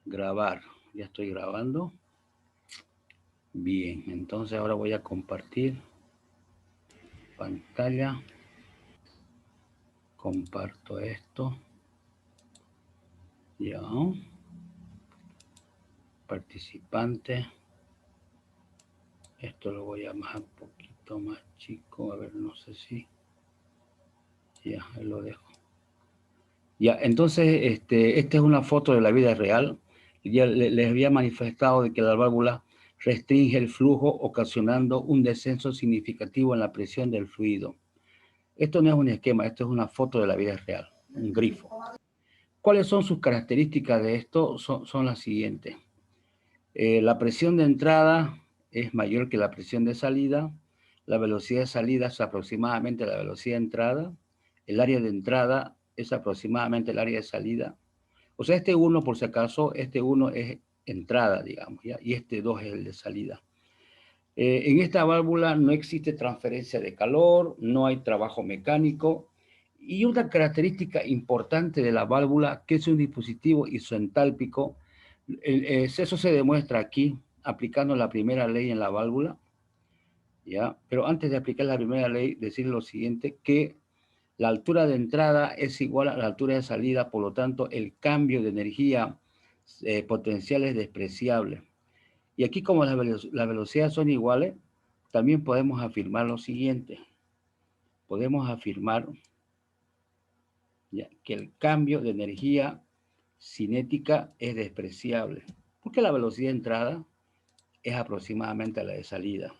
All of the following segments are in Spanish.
Grabar. Ya estoy grabando. Bien, entonces ahora voy a compartir pantalla. Comparto esto. Ya. Participante. Esto lo voy a bajar un poquito más chico. A ver, no sé si. Ya, ahí lo dejo. Ya, entonces, esta es una foto de la vida real. Ya les había manifestado de que la válvula restringe el flujo, ocasionando un descenso significativo en la presión del fluido. Esto no es un esquema, esto es una foto de la vida real, un grifo. ¿Cuáles son sus características de esto? Son las siguientes. La presión de entrada es mayor que la presión de salida. La velocidad de salida es aproximadamente la velocidad de entrada. El área de entrada es aproximadamente el área de salida. O sea, este 1, por si acaso, este 1 es entrada, digamos, ¿ya? Y este 2 es el de salida. En esta válvula no existe transferencia de calor, no hay trabajo mecánico. Y una característica importante de la válvula, que es un dispositivo isoentálpico, eso se demuestra aquí, aplicando la primera ley en la válvula, ¿ya? Pero antes de aplicar la primera ley, decir lo siguiente, que la altura de entrada es igual a la altura de salida, por lo tanto, el cambio de energía potencial es despreciable. Y aquí, como las velocidades son iguales, también podemos afirmar lo siguiente. Podemos afirmar ya, que el cambio de energía cinética es despreciable, porque la velocidad de entrada es aproximadamente la de salida.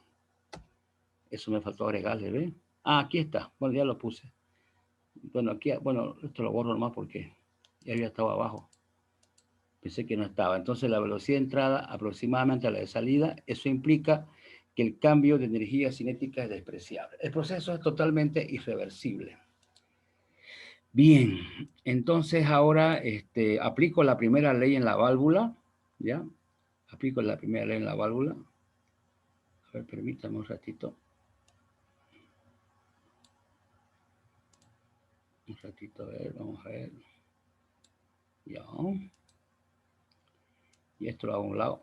Eso me faltó agregarle, ¿ve? Ah, aquí está. Bueno, ya lo puse. Bueno, aquí, bueno, esto lo borro nomás porque ya había estado abajo. Pensé que no estaba. Entonces, la velocidad de entrada aproximadamente a la de salida, eso implica que el cambio de energía cinética es despreciable. El proceso es totalmente irreversible. Bien, entonces ahora aplico la primera ley en la válvula, ¿ya? Aplico la primera ley en la válvula. A ver, permítame un ratito. Un ratito, a ver, vamos a ver. Ya. Y esto lo hago a un lado.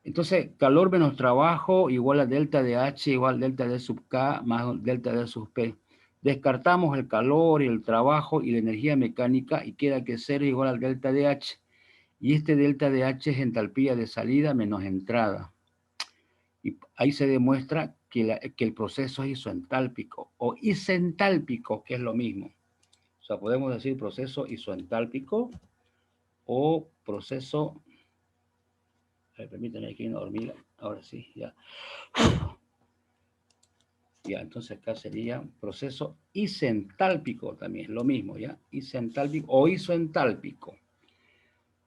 Entonces, calor menos trabajo igual a delta de H igual a delta de sub K más delta de sub P. Descartamos el calor y el trabajo y la energía mecánica y queda que 0 igual al delta de H. Y este delta de H es entalpía de salida menos entrada. Y ahí se demuestra que el proceso es isoentálpico o isentálpico, que es lo mismo. O sea, podemos decir proceso isoentálpico o proceso... permítanme aquí una hormiga. Ahora sí, ya. Ya, entonces acá sería proceso isentálpico también, lo mismo, ¿ya? Isentálpico o isoentálpico.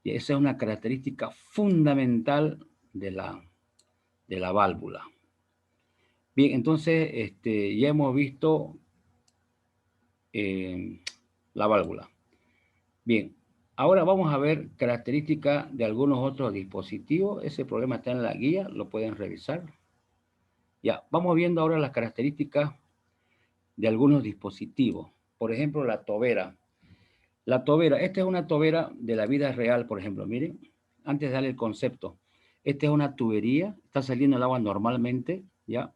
Y esa es una característica fundamental de la válvula. Bien, entonces ya hemos visto la válvula. Bien, ahora vamos a ver características de algunos otros dispositivos. Ese problema está en la guía, lo pueden revisar. Ya, vamos viendo ahora las características de algunos dispositivos. Por ejemplo, la tobera. La tobera, esta es una tobera de la vida real, por ejemplo. Miren, antes de darle el concepto. Esta es una tubería, está saliendo el agua normalmente, ¿ya?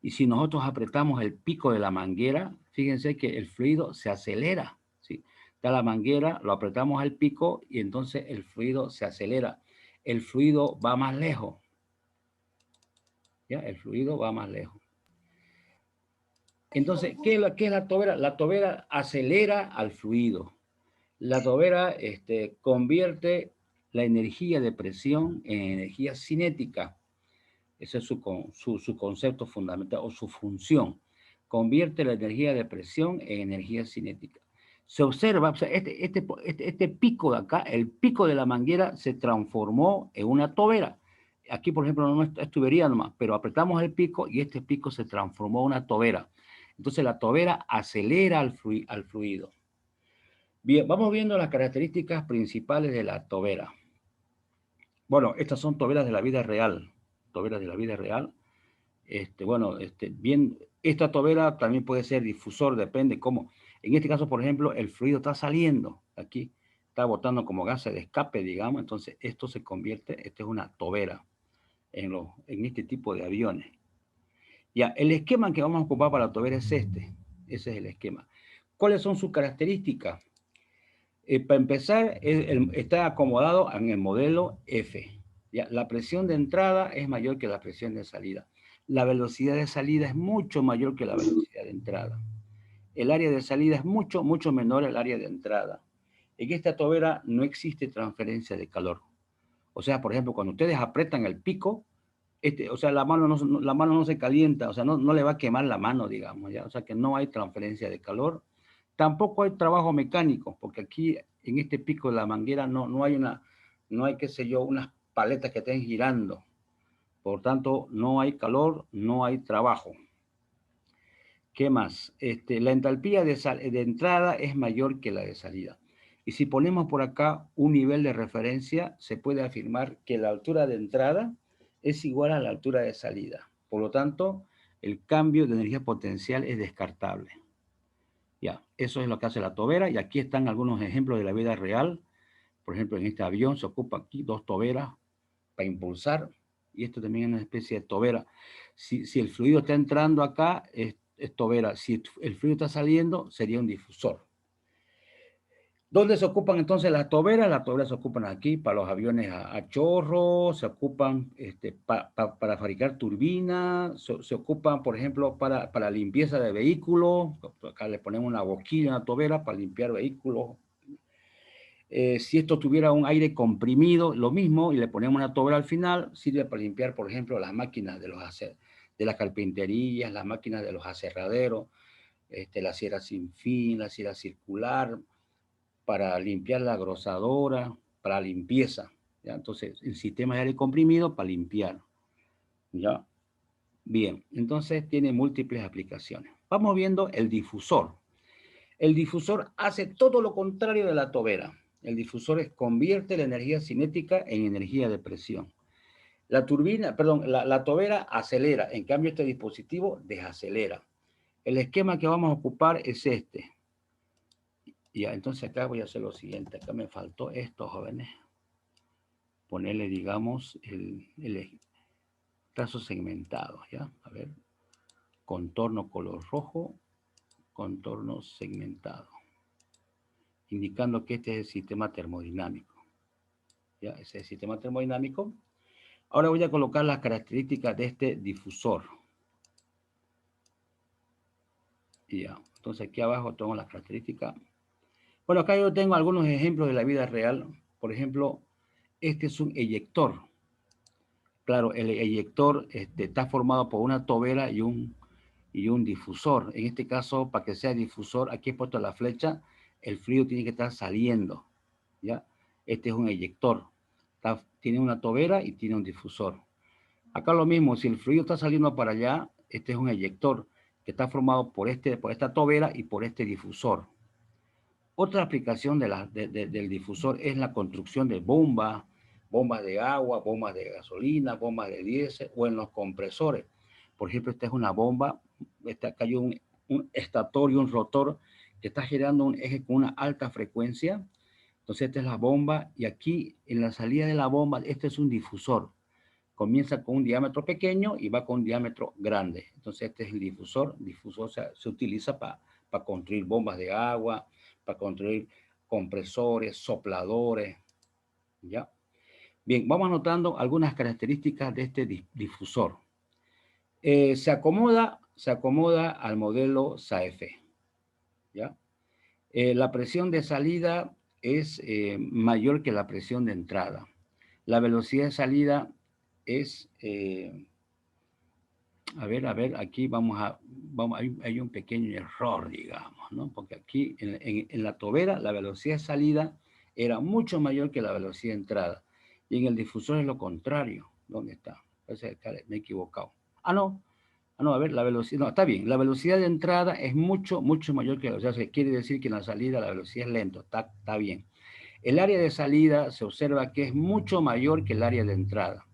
Y si nosotros apretamos el pico de la manguera, fíjense que el fluido se acelera, ¿sí? Está la manguera, lo apretamos al pico y entonces el fluido se acelera. El fluido va más lejos, ¿ya? El fluido va más lejos. Entonces, ¿qué es la tobera? La tobera acelera al fluido. La tobera convierte la energía de presión en energía cinética. Ese es su concepto fundamental o su función. Convierte la energía de presión en energía cinética. Se observa, o sea, este pico de acá, el pico de la manguera se transformó en una tobera. Aquí, por ejemplo, no es tubería nomás, pero apretamos el pico y este pico se transformó en una tobera. Entonces la tobera acelera al fluido. Bien, vamos viendo las características principales de la tobera. Bueno, estas son toberas de la vida real. Toberas de la vida real. Bien, esta tobera también puede ser difusor, depende cómo. En este caso, por ejemplo, el fluido está saliendo aquí. está botando como gases de escape, digamos, entonces esto se convierte, esto es una tobera en este tipo de aviones. Ya, el esquema que vamos a ocupar para la tobera es este, ese es el esquema. ¿Cuáles son sus características? Para empezar, está acomodado en el modelo F. ¿Ya? La presión de entrada es mayor que la presión de salida. La velocidad de salida es mucho mayor que la velocidad de entrada. El área de salida es mucho, mucho menor al área de entrada. En esta tobera no existe transferencia de calor. O sea, por ejemplo, cuando ustedes apretan el pico, o sea, la mano no se calienta, o sea, no le va a quemar la mano, digamos, ¿ya? O sea, que no hay transferencia de calor. Tampoco hay trabajo mecánico, porque aquí en este pico de la manguera no hay, qué sé yo, unas paletas que estén girando. Por tanto, no hay calor, no hay trabajo. ¿Qué más? La entalpía de entrada es mayor que la de salida. Y si ponemos por acá un nivel de referencia, se puede afirmar que la altura de entrada es igual a la altura de salida. Por lo tanto, el cambio de energía potencial es descartable. Ya, eso es lo que hace la tobera, y aquí están algunos ejemplos de la vida real. Por ejemplo, en este avión se ocupan aquí 2 toberas para impulsar, y esto también es una especie de tobera. Si el fluido está entrando acá, es tobera. Si el fluido está saliendo, sería un difusor. ¿Dónde se ocupan entonces las toberas? Las toberas se ocupan aquí para los aviones a chorro, se ocupan para fabricar turbinas, se ocupan, por ejemplo, para limpieza de vehículos. Acá le ponemos una boquilla, una tobera para limpiar vehículos. Si esto tuviera un aire comprimido, lo mismo, y le ponemos una tobera al final, sirve para limpiar, por ejemplo, las máquinas de las carpinterías, las máquinas de los aserraderos, la sierra sin fin, la sierra circular, para limpiar la grosadora, para limpieza. ¿Ya? Entonces, el sistema de aire comprimido para limpiar. ¿Ya? Bien, entonces tiene múltiples aplicaciones. Vamos viendo el difusor. El difusor hace todo lo contrario de la tobera. El difusor convierte la energía cinética en energía de presión. La tobera acelera, en cambio este dispositivo desacelera. El esquema que vamos a ocupar es este. Ya, entonces acá voy a hacer lo siguiente. Acá me faltó esto, jóvenes. Ponerle, digamos, el trazo segmentado, ¿ya? A ver, contorno color rojo, contorno segmentado, indicando que este es el sistema termodinámico. ¿Ya? Ese es el sistema termodinámico. Ahora voy a colocar las características de este difusor. Ya, entonces aquí abajo tengo las características. Bueno, acá yo tengo algunos ejemplos de la vida real. Por ejemplo, este es un eyector. Claro, el eyector está formado por una tobera y un difusor. En este caso, para que sea difusor, aquí he puesto la flecha, el fluido tiene que estar saliendo, ¿ya? Este es un eyector. Tiene una tobera y tiene un difusor. Acá lo mismo, si el fluido está saliendo para allá, este es un eyector que está formado por esta tobera y por este difusor. Otra aplicación del difusor es la construcción de bombas de agua, bombas de gasolina, bombas de diésel o en los compresores. Por ejemplo, esta es una bomba, acá hay un estator y un rotor que está girando un eje con una alta frecuencia. Entonces esta es la bomba, y aquí en la salida de la bomba, este es un difusor. Comienza con un diámetro pequeño y va con un diámetro grande. Entonces este es el difusor. El difusor se utiliza para construir bombas de agua, para construir compresores, sopladores, ¿ya? Bien, vamos anotando algunas características de este difusor. Se acomoda al modelo SAEF, ¿ya? La presión de salida es mayor que la presión de entrada. La velocidad de salida es, a ver, aquí hay un pequeño error, digamos, ¿no? Porque aquí en la tobera la velocidad de salida era mucho mayor que la velocidad de entrada. Y en el difusor es lo contrario. ¿Dónde está? Parece que me he equivocado. No, a ver, la velocidad, no, está bien. La velocidad de entrada es mucho, mucho mayor que la velocidad. O sea, quiere decir que en la salida la velocidad es lento, está bien. El área de salida se observa que es mucho mayor que el área de entrada.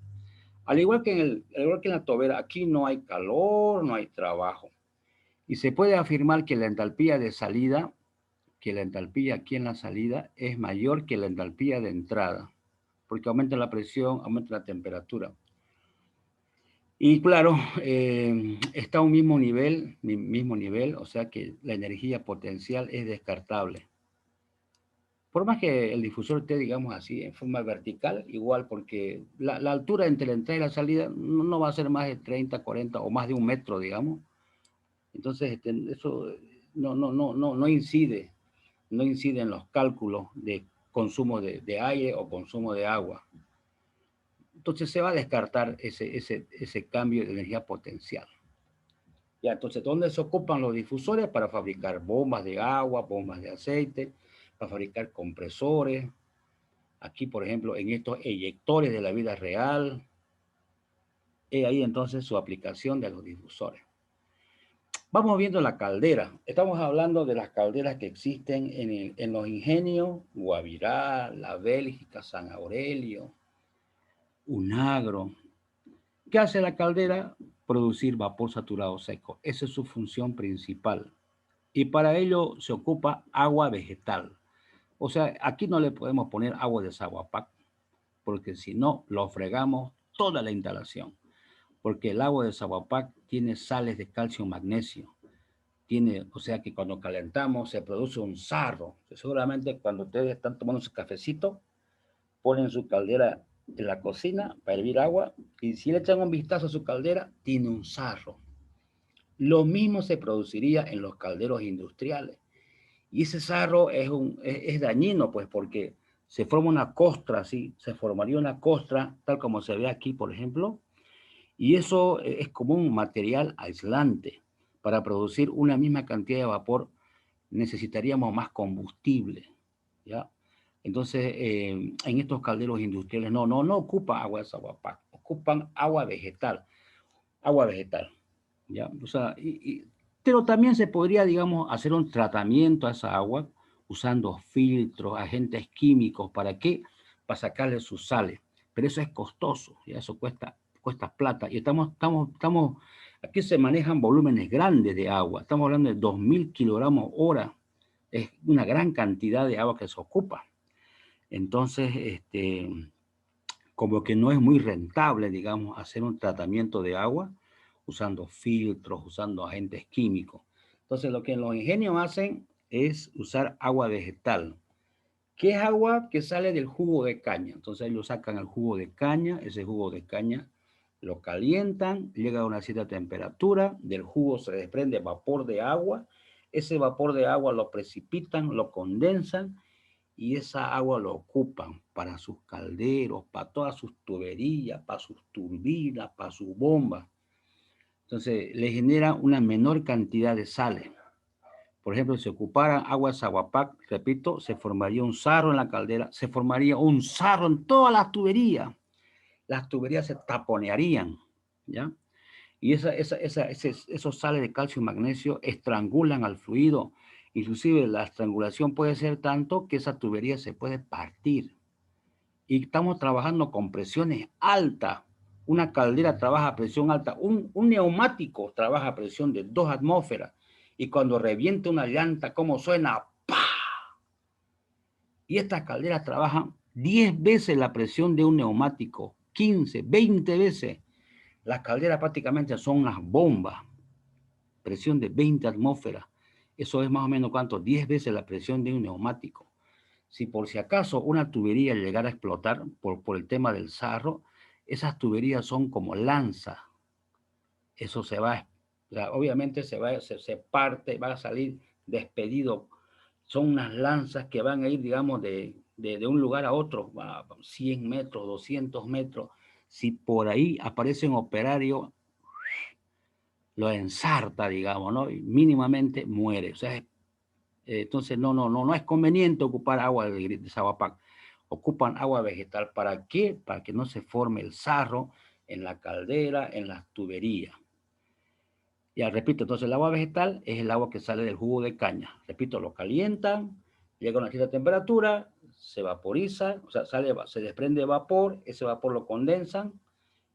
Al igual que en la tobera, aquí no hay calor, no hay trabajo. Y se puede afirmar que la entalpía de salida que la entalpía aquí en la salida es mayor que la entalpía de entrada, porque aumenta la presión, aumenta la temperatura. Y claro, está a un mismo nivel, o sea que la energía potencial es descartable. Por más que el difusor esté, digamos así, en forma vertical, igual, porque la altura entre la entrada y la salida no va a ser más de 30, 40 o más de 1 metro, digamos. Entonces, eso no incide, no incide en los cálculos de consumo de aire o consumo de agua. Entonces se va a descartar ese cambio de energía potencial. Ya, entonces, ¿dónde se ocupan los difusores? Para fabricar bombas de agua, bombas de aceite, para fabricar compresores. Aquí, por ejemplo, en estos eyectores de la vida real. Y ahí entonces su aplicación de los difusores. Vamos viendo la caldera. Estamos hablando de las calderas que existen en los ingenios Guavirá, La Bélgica, San Aurelio, Unagro. ¿Qué hace la caldera? Producir vapor saturado seco. Esa es su función principal. Y para ello se ocupa agua vegetal. O sea, aquí no le podemos poner agua de Saguapac, porque si no, lo fregamos toda la instalación. Porque el agua de Saguapac tiene sales de calcio y magnesio. O sea que cuando calentamos se produce un sarro. Seguramente cuando ustedes están tomando su cafecito, ponen su caldera en la cocina para hervir agua y si le echan un vistazo a su caldera, tiene un sarro. Lo mismo se produciría en los calderos industriales. Y ese sarro es dañino, pues, porque se forma una costra, ¿sí? Se formaría una costra, tal como se ve aquí, por ejemplo, y eso es como un material aislante. Para producir una misma cantidad de vapor necesitaríamos más combustible, ¿ya? Entonces, en estos calderos industriales no ocupa agua de Saguapac, ocupan agua vegetal, ¿ya? O sea, pero también se podría, digamos, hacer un tratamiento a esa agua usando filtros, agentes químicos, ¿para qué? Para sacarle sus sales, pero eso es costoso, ¿ya? Eso cuesta plata, y aquí se manejan volúmenes grandes de agua, estamos hablando de 2.000 kilogramos hora, es una gran cantidad de agua que se ocupa. Entonces, como que no es muy rentable, digamos, hacer un tratamiento de agua usando filtros, usando agentes químicos. Entonces, lo que los ingenios hacen es usar agua vegetal, que es agua que sale del jugo de caña. Entonces, ellos sacan el jugo de caña, ese jugo de caña lo calientan, llega a una cierta temperatura, del jugo se desprende vapor de agua, ese vapor de agua lo precipitan, lo condensan y esa agua lo ocupan para sus calderos, para todas sus tuberías, para sus turbinas, para sus bombas. Entonces, le genera una menor cantidad de sales. Por ejemplo, si ocuparan agua de Saguapac, repito, se formaría un sarro en la caldera, se formaría un sarro en todas las tuberías se taponearían, ¿ya? Y esos sales de calcio y magnesio estrangulan al fluido. Inclusive la estrangulación puede ser tanto que esa tubería se puede partir. Y estamos trabajando con presiones altas. Una caldera trabaja a presión alta. Un neumático trabaja a presión de 2 atmósferas. Y cuando revienta una llanta, ¿cómo suena? ¡Pah! Y estas calderas trabajan 10 veces la presión de un neumático, 15, 20 veces. Las calderas prácticamente son unas bombas, presión de 20 atmósferas. Eso es más o menos, ¿cuánto? 10 veces la presión de un neumático. Si por si acaso una tubería llegara a explotar por el tema del sarro, esas tuberías son como lanzas. Eso se va, obviamente se parte, va a salir despedido. Son unas lanzas que van a ir, digamos, de un lugar a otro, a 100 metros, 200 metros. Si por ahí aparece un operario, lo ensarta, digamos, ¿no? Y mínimamente muere. O sea, entonces no es conveniente ocupar agua de Saguapac. Ocupan agua vegetal. ¿Para qué? Para que no se forme el sarro en la caldera, en las tuberías. Ya repito, entonces el agua vegetal es el agua que sale del jugo de caña. Repito, lo calientan, llega a una cierta temperatura, se vaporiza, o sea, se desprende vapor, ese vapor lo condensan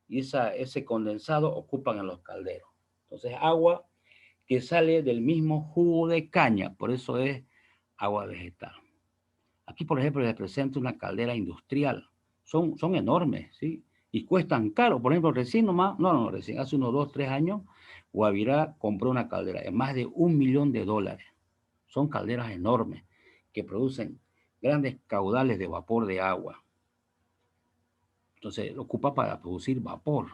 y ese condensado ocupan en los calderos. Entonces agua que sale del mismo jugo de caña, por eso es agua vegetal. Aquí, por ejemplo, les presento una caldera industrial. Son enormes, ¿sí? Y cuestan caro. Por ejemplo, recién nomás, recién, hace unos 2, 3 años, Guavirá compró una caldera de más de $1.000.000. Son calderas enormes que producen grandes caudales de vapor de agua. Entonces, lo ocupa para producir vapor.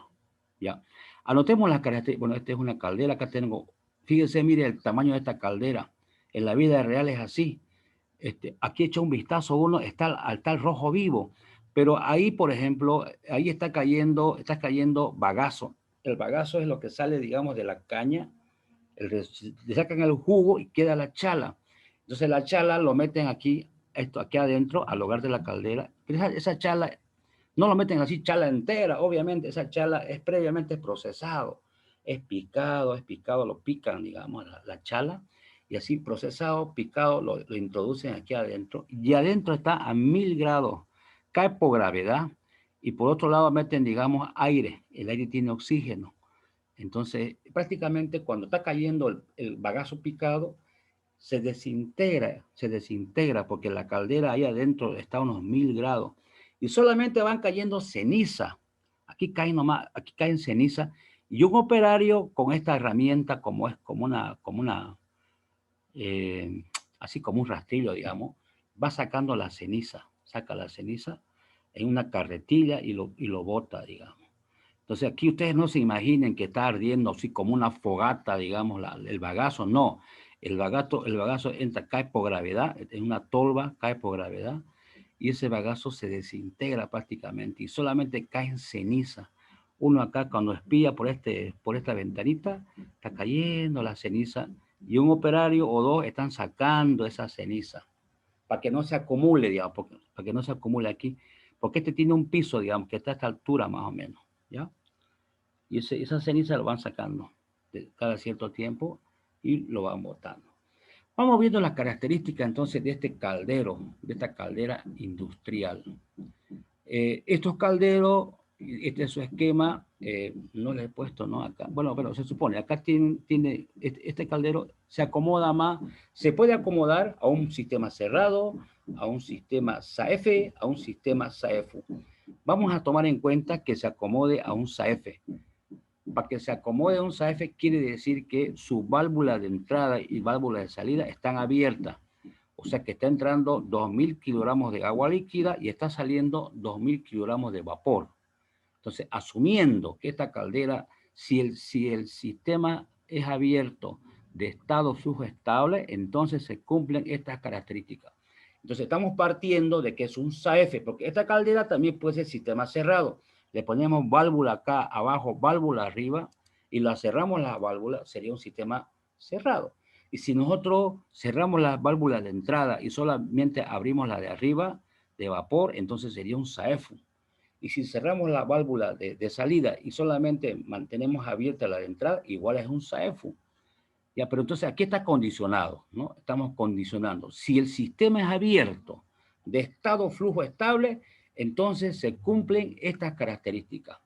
¿Ya? Anotemos las características. Bueno, esta es una caldera. Acá tengo, fíjense, mire el tamaño de esta caldera. En la vida real es así. Aquí echa un vistazo uno, está el rojo vivo, pero ahí, por ejemplo, ahí está cayendo bagazo. El bagazo es lo que sale, digamos, de la caña, le sacan el jugo y queda la chala. Entonces la chala lo meten aquí adentro, al hogar de la caldera. Pero esa chala, no lo meten así, chala entera, obviamente, esa chala es previamente procesado, es picado, lo pican, digamos, la chala, y así procesado, picado, lo introducen aquí adentro, y adentro está a 1000 grados, cae por gravedad, y por otro lado meten, digamos, aire, el aire tiene oxígeno. Entonces, prácticamente cuando está cayendo el bagazo picado, se desintegra porque la caldera ahí adentro está a unos 1000 grados y solamente van cayendo ceniza. Aquí caen ceniza y un operario con esta herramienta como eh, así como un rastrillo, digamos, va sacando la ceniza, saca la ceniza en una carretilla y lo bota, digamos. Entonces aquí ustedes no se imaginen que está ardiendo así como una fogata, digamos, el bagazo, no. El bagazo entra, cae por gravedad, en una tolva, cae por gravedad, y ese bagazo se desintegra prácticamente y solamente cae en ceniza. Uno acá cuando espía por esta ventanita, está cayendo la ceniza y un operario o dos están sacando esa ceniza para que no se acumule, digamos, para que no se acumule aquí, porque tiene un piso, digamos, que está a esta altura más o menos, ¿ya? Y esa ceniza lo van sacando cada cierto tiempo y lo van botando. Vamos viendo las características entonces de este caldero, de esta caldera industrial. Estos calderos, este es su esquema, no les he puesto, ¿no? Acá, bueno, pero se supone, acá tiene este caldero, se acomoda más, se puede acomodar a un sistema cerrado, a un sistema SAEF, a un sistema SAEFU. Vamos a tomar en cuenta que se acomode a un SAEF. Para que se acomode a un SAEF quiere decir que su válvula de entrada y válvula de salida están abiertas. O sea que está entrando 2000 kilogramos de agua líquida y está saliendo 2000 kilogramos de vapor. Entonces, asumiendo que esta caldera, si el sistema es abierto de estado flujo estable, entonces se cumplen estas características. Entonces, estamos partiendo de que es un SAEF, porque esta caldera también puede ser sistema cerrado. Le ponemos válvula acá abajo, válvula arriba, y la cerramos la válvula, sería un sistema cerrado. Y si nosotros cerramos las válvulas de entrada y solamente abrimos la de arriba, de vapor, entonces sería un SAEFU. Y si cerramos la válvula de salida y solamente mantenemos abierta la de entrada, igual es un SAEFU. Ya, pero entonces aquí está condicionado, ¿no? Estamos condicionando. Si el sistema es abierto, de estado flujo estable, entonces se cumplen estas características.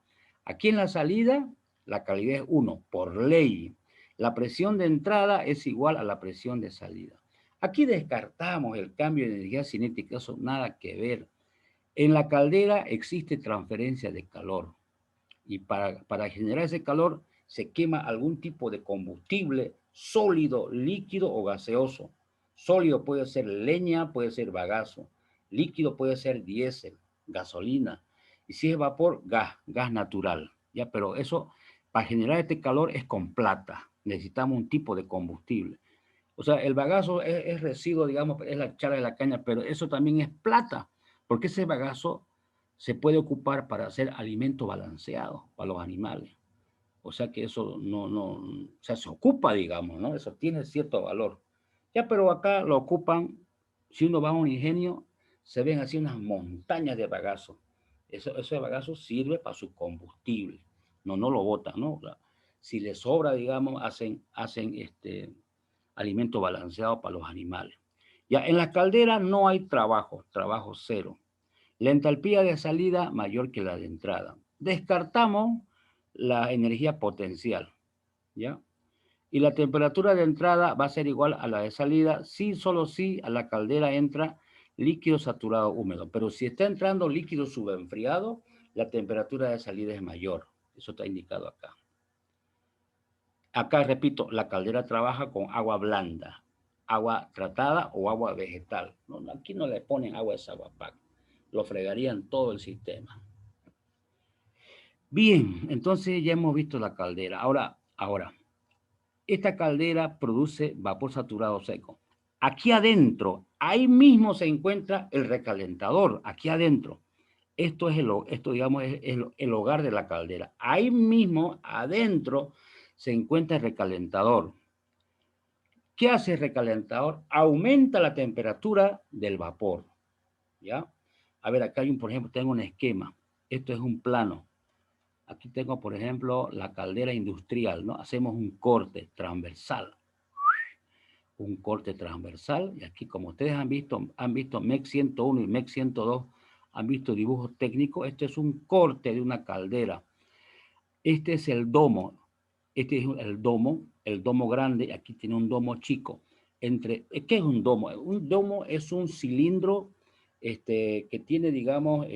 Aquí en la salida, la calidad es 1, por ley. La presión de entrada es igual a la presión de salida. Aquí descartamos el cambio de energía cinética, eso nada que ver. En la caldera existe transferencia de calor y para generar ese calor se quema algún tipo de combustible sólido, líquido o gaseoso. Sólido puede ser leña, puede ser bagazo. Líquido puede ser diésel, gasolina. Y si es vapor, gas natural. ¿Ya? Pero eso, para generar este calor es con plata. Necesitamos un tipo de combustible. O sea, el bagazo es residuo, digamos, es la chala de la caña, pero eso también es plata, porque ese bagazo se puede ocupar para hacer alimento balanceado para los animales. O sea que eso o sea, se ocupa, digamos, ¿no? Eso tiene cierto valor. Ya, pero acá lo ocupan, si uno va a un ingenio, se ven así unas montañas de bagazo. Ese bagazo sirve para su combustible. No lo botan, ¿no? Si les sobra, digamos, hacen alimento balanceado para los animales. Ya, en la caldera no hay trabajo cero. La entalpía de salida mayor que la de entrada. Descartamos la energía potencial, ¿ya? Y la temperatura de entrada va a ser igual a la de salida, si solo si a la caldera entra líquido saturado húmedo. Pero si está entrando líquido subenfriado, la temperatura de salida es mayor. Eso está indicado acá. Acá, repito, la caldera trabaja con agua blanda, agua tratada o agua vegetal. No, aquí no le ponen agua de Saguapac. Lo fregarían todo el sistema. Bien, entonces ya hemos visto la caldera. Ahora, esta caldera produce vapor saturado seco. Aquí adentro, ahí mismo se encuentra el recalentador, aquí adentro. Esto, digamos, es el hogar de la caldera. Ahí mismo, adentro, se encuentra el recalentador. ¿Qué hace el recalentador? Aumenta la temperatura del vapor, ¿ya? A ver, acá por ejemplo, tengo un esquema. Esto es un plano. Aquí tengo, por ejemplo, la caldera industrial, ¿no? Hacemos un corte transversal. Un corte transversal. Y aquí, como ustedes han visto MEC 101 y MEC 102, han visto dibujos técnicos. Este es un corte de una caldera. Este es el domo. Este es el domo grande. Aquí tiene un domo chico. ¿Qué es un domo? Un domo es un cilindro que tiene, digamos,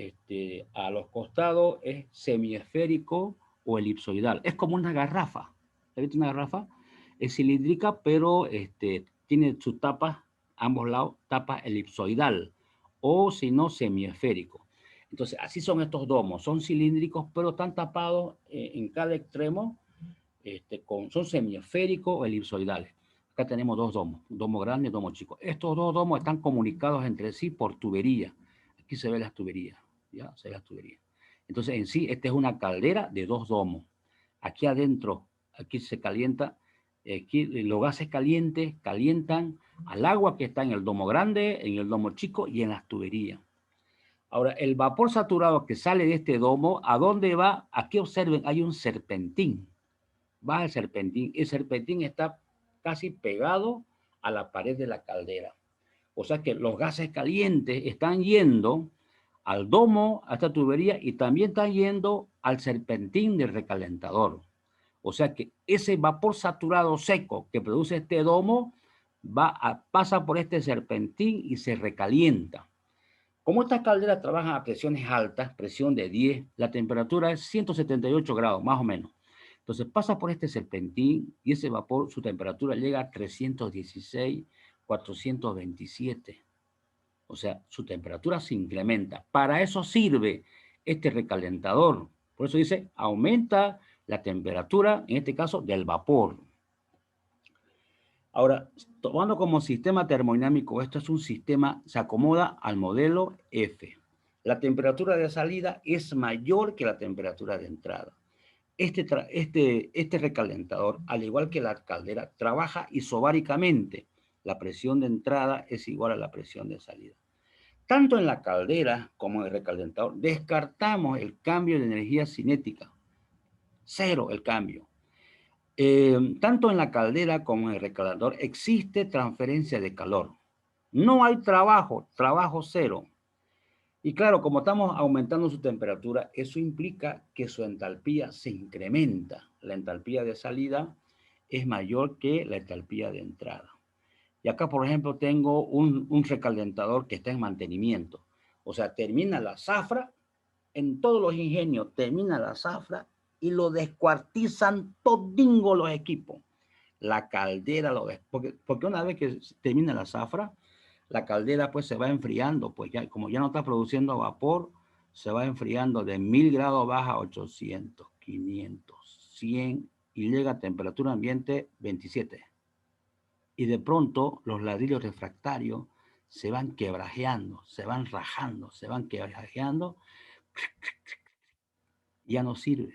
a los costados es semiesférico o elipsoidal. Es como una garrafa. ¿Has visto una garrafa? Es cilíndrica, pero tiene sus tapas, ambos lados, tapa elipsoidal o si no, semiesférico. Entonces, así son estos domos. Son cilíndricos, pero están tapados en cada extremo. Son semiesféricos o elipsoidales. Acá tenemos dos domos, un domo grande y un domo chico. Estos dos domos están comunicados entre sí por tubería. Aquí se ven las tuberías, ¿ya? Se ven las tuberías. Entonces, en sí, esta es una caldera de dos domos. Aquí adentro, aquí se calienta, aquí los gases calientes calientan al agua que está en el domo grande, en el domo chico y en las tuberías. Ahora, el vapor saturado que sale de este domo, ¿a dónde va? Aquí observen, hay un serpentín. Va el serpentín. El serpentín está casi pegado a la pared de la caldera. O sea que los gases calientes están yendo al domo, a esta tubería, y también están yendo al serpentín del recalentador. O sea que ese vapor saturado seco que produce este domo pasa por este serpentín y se recalienta. Como estas calderas trabajan a presiones altas, presión de 10, la temperatura es 178 grados, más o menos. Entonces pasa por este serpentín y ese vapor, su temperatura llega a 316, 427. O sea, su temperatura se incrementa. Para eso sirve este recalentador. Por eso dice, aumenta la temperatura, en este caso, del vapor. Ahora, tomando como sistema termodinámico, esto es un sistema, se acomoda al modelo F. La temperatura de salida es mayor que la temperatura de entrada. Este recalentador, al igual que la caldera, trabaja isobáricamente. La presión de entrada es igual a la presión de salida. Tanto en la caldera como en el recalentador, descartamos el cambio de energía cinética. Cero el cambio. Tanto en la caldera como en el recalentador existe transferencia de calor. No hay trabajo cero. Y claro, como estamos aumentando su temperatura, eso implica que su entalpía se incrementa. La entalpía de salida es mayor que la entalpía de entrada. Y acá, por ejemplo, tengo un recalentador que está en mantenimiento. O sea, termina la zafra, en todos los ingenios termina la zafra y lo descuartizan todingo los equipos. La caldera porque una vez que termina la zafra, la caldera pues se va enfriando, pues ya, como ya no está produciendo vapor, se va enfriando de 1000 grados baja a 800, 500, 100 y llega a temperatura ambiente 27. Y de pronto los ladrillos refractarios se van quebrajeando, se van rajando, se van quebrajeando, ya no sirve.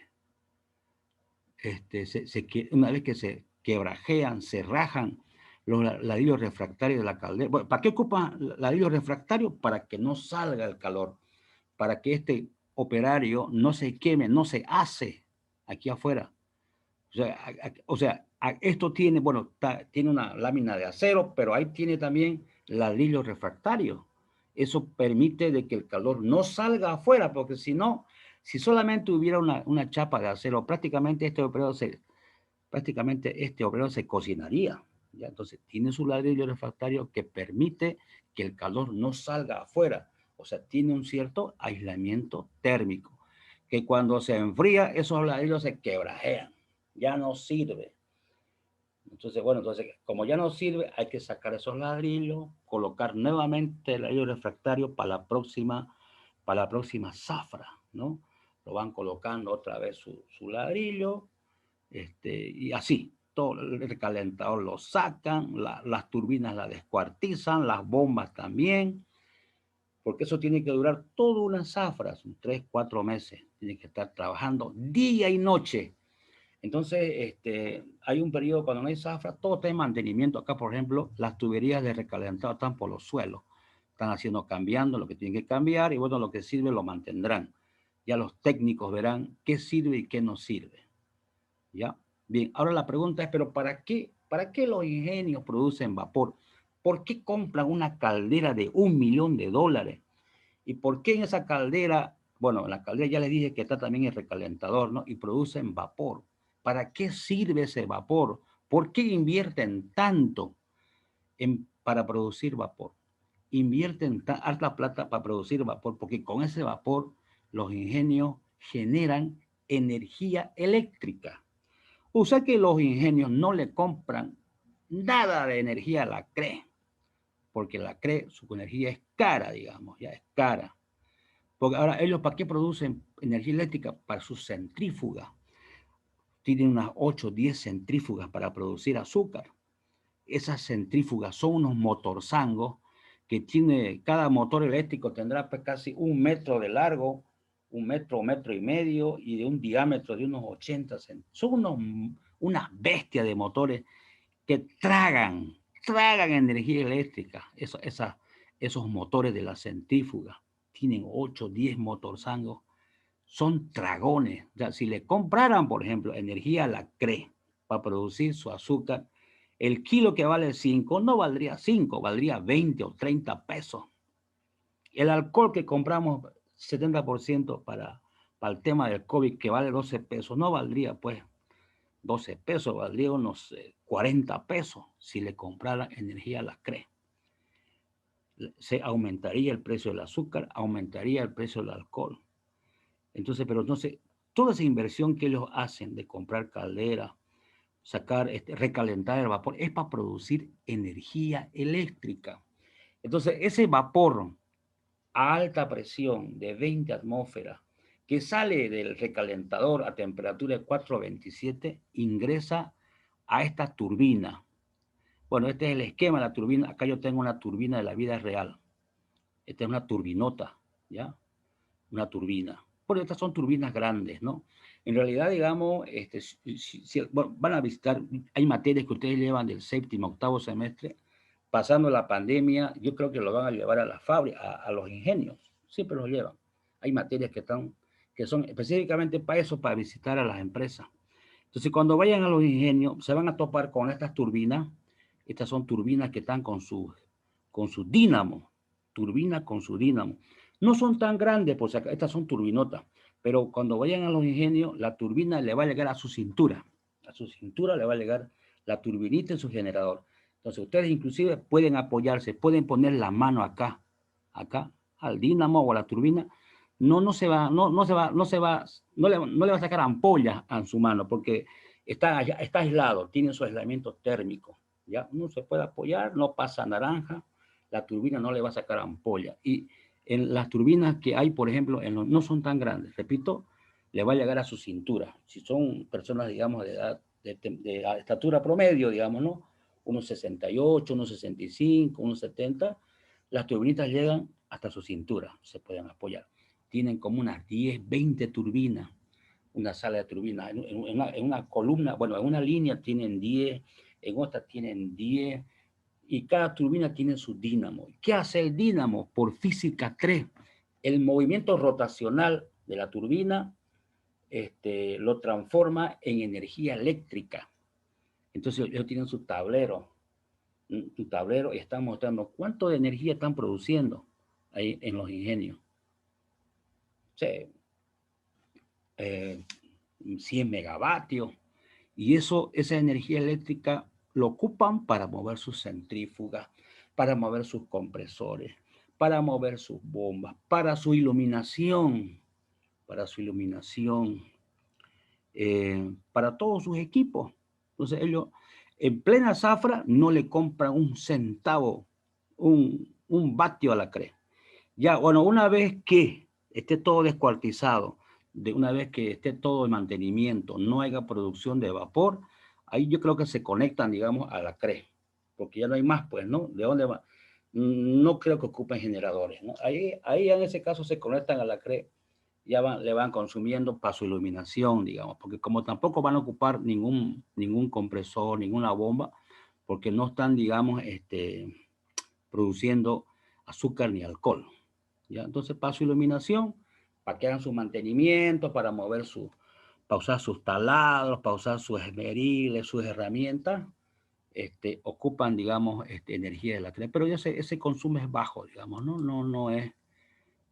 Una vez que se quebrajean, se rajan los ladrillos refractarios de la caldera. Bueno, ¿para qué ocupan ladrillos refractarios? Para que no salga el calor, para que este operario no se queme, no se hace aquí afuera. Esto tiene, bueno, tiene una lámina de acero, pero ahí tiene también ladrillos refractarios. Eso permite de que el calor no salga afuera, porque si no, si solamente hubiera una chapa de acero, prácticamente este operador prácticamente este obrero se cocinaría. ¿Ya? Entonces, tiene su ladrillo refractario que permite que el calor no salga afuera. O sea, tiene un cierto aislamiento térmico, que cuando se enfría, esos ladrillos se quebrajean, ya no sirve. Entonces, bueno, entonces, como ya no sirve, hay que sacar esos ladrillos, colocar nuevamente el ladrillo refractario para la próxima zafra, ¿no? Lo van colocando otra vez su ladrillo, y así, todo el recalentador lo sacan, las turbinas la descuartizan, las bombas también, porque eso tiene que durar toda una zafra, son 3, 4 meses, tiene que estar trabajando día y noche. Entonces, hay un periodo cuando no hay zafra, todo está en mantenimiento. Acá, por ejemplo, las tuberías de recalentado están por los suelos. Están haciendo, cambiando lo que tienen que cambiar y bueno, lo que sirve lo mantendrán. Ya los técnicos verán qué sirve y qué no sirve. ¿Ya? Bien, ahora la pregunta es, ¿pero para qué los ingenios producen vapor? ¿Por qué compran una caldera de $1.000.000? ¿Y por qué en esa caldera, bueno, en la caldera ya les dije que está también el recalentador, ¿no? Y producen vapor. ¿Para qué sirve ese vapor? ¿Por qué invierten tanto para producir vapor? Invierten harta plata para producir vapor, porque con ese vapor los ingenios generan energía eléctrica. O sea que los ingenios no le compran nada de energía a la CRE, porque la CRE, su energía es cara, digamos, ya es cara. Porque ahora ellos, ¿para qué producen energía eléctrica? Para sus centrífugas. Tienen unas 8 o 10 centrífugas para producir azúcar. Esas centrífugas son unos motorzangos que tiene, cada motor eléctrico tendrá pues casi 1 metro de largo, 1 metro, 1,5 metros, y de un diámetro de unos 80 centímetros. Son una bestia de motores que tragan energía eléctrica, esos motores de la centrífuga. Tienen 8, 10 motorzangos, son dragones. O sea, si le compraran, por ejemplo, energía a la CRE para producir su azúcar, el kilo que vale 5 no valdría 5, valdría 20 o 30 pesos. El alcohol que compramos 70% para el tema del COVID, que vale 12 pesos, no valdría pues 12 pesos, valdría unos 40 pesos si le comprara energía a la CRE. Se aumentaría el precio del azúcar, aumentaría el precio del alcohol. Entonces, pero entonces, toda esa inversión que ellos hacen de comprar caldera, sacar, recalentar el vapor, es para producir energía eléctrica. Entonces, ese vapor a alta presión de 20 atmósferas que sale del recalentador a temperatura de 427 ingresa a esta turbina. Bueno, este es el esquema de la turbina. Acá yo tengo una turbina de la vida real. Esta es una turbinota, ¿ya? Una turbina. Bueno, estas son turbinas grandes, ¿no? En realidad, digamos, bueno, van a visitar, hay materias que ustedes llevan del 7º, 8º semestre, pasando la pandemia, yo creo que lo van a llevar a la fábrica, a los ingenios, siempre los llevan. Hay materias que son específicamente para eso, para visitar a las empresas. Entonces, cuando vayan a los ingenios, se van a topar con estas turbinas. Estas son turbinas que están con su dínamo, turbina con su dínamo. No son tan grandes, pues estas son turbinotas, pero cuando vayan a los ingenios, la turbina le va a llegar a su cintura le va a llegar la turbinita en su generador. Entonces, ustedes inclusive pueden apoyarse, pueden poner la mano acá, al dínamo o a la turbina. No le va a sacar ampollas a su mano, porque está aislado, tiene su aislamiento térmico. ¿Ya? Uno se puede apoyar, no pasa naranja, la turbina no le va a sacar ampolla. Y en las turbinas que hay, por ejemplo, no son tan grandes, repito, le va a llegar a su cintura. Si son personas, digamos, de edad, de estatura promedio, digamos, ¿no? Unos 68, unos 65, unos 70, las turbinitas llegan hasta su cintura, se pueden apoyar. Tienen como unas 10, 20 turbinas, una sala de turbinas. En una columna, bueno, en una línea tienen 10, en otra tienen 10, y cada turbina tiene su dínamo. ¿Qué hace el dínamo? Por física 3, el movimiento rotacional de la turbina lo transforma en energía eléctrica. Entonces ellos tienen su tablero y están mostrando cuánto de energía están produciendo ahí en los ingenios. O sea, 100 megavatios, Y esa energía eléctrica lo ocupan para mover sus centrífugas, para mover sus compresores, para mover sus bombas, para su iluminación, para todos sus equipos. Entonces ellos en plena zafra no le compran un centavo, un vatio a la CRE. Ya, bueno, una vez que esté todo descuartizado, una vez que esté todo en mantenimiento, no haya producción de vapor, ahí yo creo que se conectan, digamos, a la CRE, porque ya no hay más, pues, ¿no? ¿De dónde va? No creo que ocupen generadores, ¿no? Ahí en ese caso se conectan a la CRE, ya le van consumiendo para su iluminación, digamos, porque como tampoco van a ocupar ningún compresor, ninguna bomba, porque no están, digamos, produciendo azúcar ni alcohol. ¿Ya? Entonces, para su iluminación, para que hagan su mantenimiento, para para usar sus taladros, para usar sus esmeriles, sus herramientas, ocupan, digamos, energía eléctrica. Pero ya ese consumo es bajo, digamos, ¿no?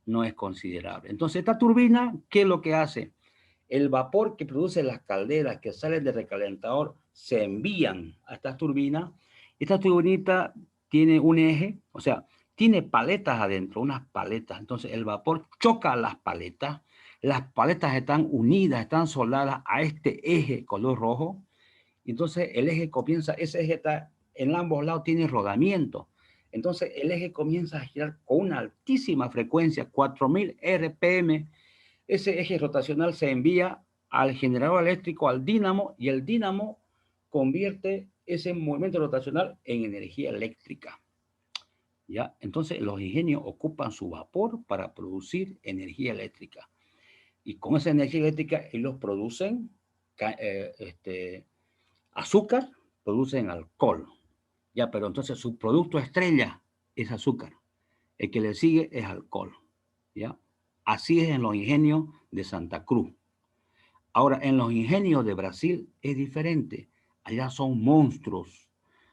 No es considerable. Entonces, esta turbina, ¿qué es lo que hace? El vapor que produce las calderas que salen del recalentador se envían a estas turbinas. Esta turbinita tiene un eje, o sea, tiene paletas adentro, unas paletas. Entonces el vapor choca a las paletas están unidas, están soldadas a este eje color rojo. Entonces el eje comienza, ese eje está en ambos lados, tiene rodamiento. Entonces el eje comienza a girar con una altísima frecuencia, 4000 RPM. Ese eje rotacional se envía al generador eléctrico, al dínamo, y el dínamo convierte ese movimiento rotacional en energía eléctrica. ¿Ya? Entonces los ingenios ocupan su vapor para producir energía eléctrica. Y con esa energía eléctrica ellos producen azúcar, producen alcohol. Ya, pero entonces su producto estrella es azúcar. El que le sigue es alcohol. ¿Ya? Así es en los ingenios de Santa Cruz. Ahora, en los ingenios de Brasil es diferente. Allá son monstruos.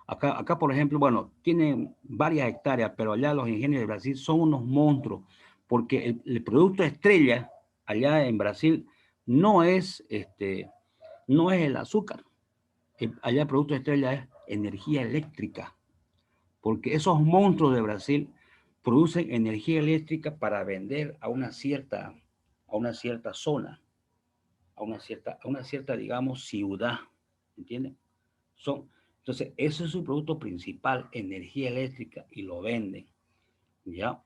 Acá, por ejemplo, bueno, tienen varias hectáreas, pero allá los ingenios de Brasil son unos monstruos, porque el producto estrella allá en Brasil no es, no es el azúcar. Allá el producto estrella es energía eléctrica, porque esos monstruos de Brasil producen energía eléctrica para vender a una cierta zona, a una cierta, digamos, ciudad, ¿entienden? Entonces, ese es su producto principal, energía eléctrica, y lo venden, ¿ya?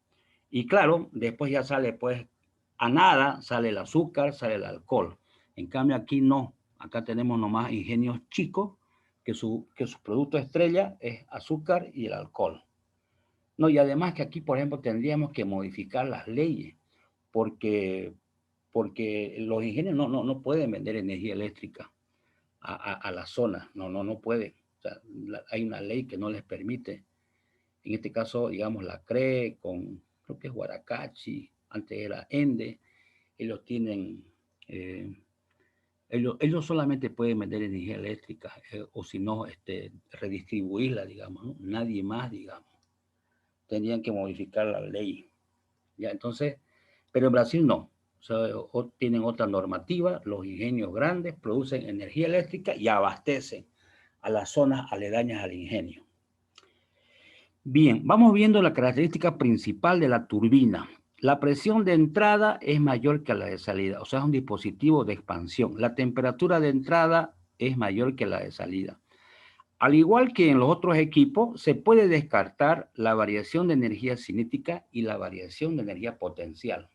Y claro, después ya sale, pues, a nada, sale el azúcar, sale el alcohol. En cambio, aquí no. Acá tenemos nomás ingenios chicos, que su producto estrella es azúcar y el alcohol. No, y además que aquí, por ejemplo, tendríamos que modificar las leyes, porque los ingenios no pueden vender energía eléctrica a la zona, no pueden. O sea, hay una ley que no les permite. En este caso, digamos, la CRE creo que es Guaracachi, antes era ENDE, ellos tienen, ellos solamente pueden vender energía eléctrica, o si no, redistribuirla, digamos, ¿no? Nadie más, digamos. Tendrían que modificar la ley. ¿Ya? Entonces, pero en Brasil no. O sea, tienen otra normativa, los ingenios grandes producen energía eléctrica y abastecen a las zonas aledañas al ingenio. Bien, vamos viendo la característica principal de la turbina. La presión de entrada es mayor que la de salida, o sea, es un dispositivo de expansión. La temperatura de entrada es mayor que la de salida. Al igual que en los otros equipos, se puede descartar la variación de energía cinética y la variación de energía potencial.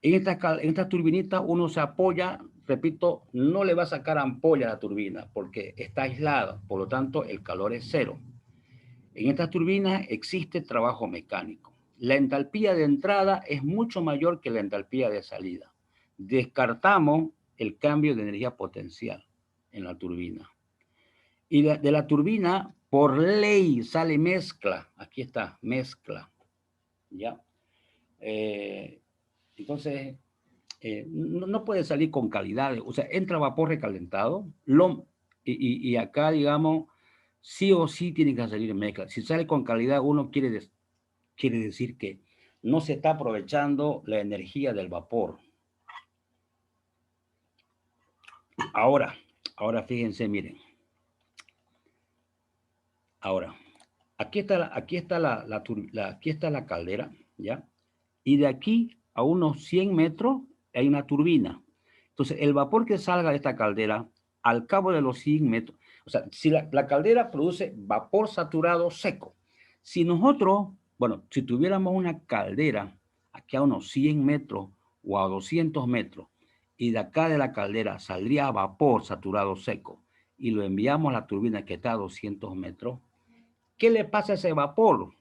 En esta turbinita uno se apoya, repito, no le va a sacar ampolla a la turbina porque está aislada, por lo tanto el calor es cero. En estas turbinas existe trabajo mecánico. La entalpía de entrada es mucho mayor que la entalpía de salida. Descartamos el cambio de energía potencial en la turbina. Y de la turbina, por ley, sale mezcla. Aquí está, mezcla. ¿Ya? Entonces, no puede salir con calidad. O sea, entra vapor recalentado y acá, digamos, sí o sí tiene que salir mezcla. Si sale con calidad, uno quiere decir que no se está aprovechando la energía del vapor. Ahora, Ahora fíjense, miren. Ahora, aquí está aquí está la caldera, ¿ya? Y de aquí a unos 100 metros hay una turbina. Entonces, el vapor que salga de esta caldera, al cabo de los 100 metros, o sea, si la caldera produce vapor saturado seco. Si nosotros, bueno, si tuviéramos una caldera aquí a unos 100 metros o a 200 metros, y de acá de la caldera saldría vapor saturado seco, y lo enviamos a la turbina que está a 200 metros, ¿qué le pasa a ese vapor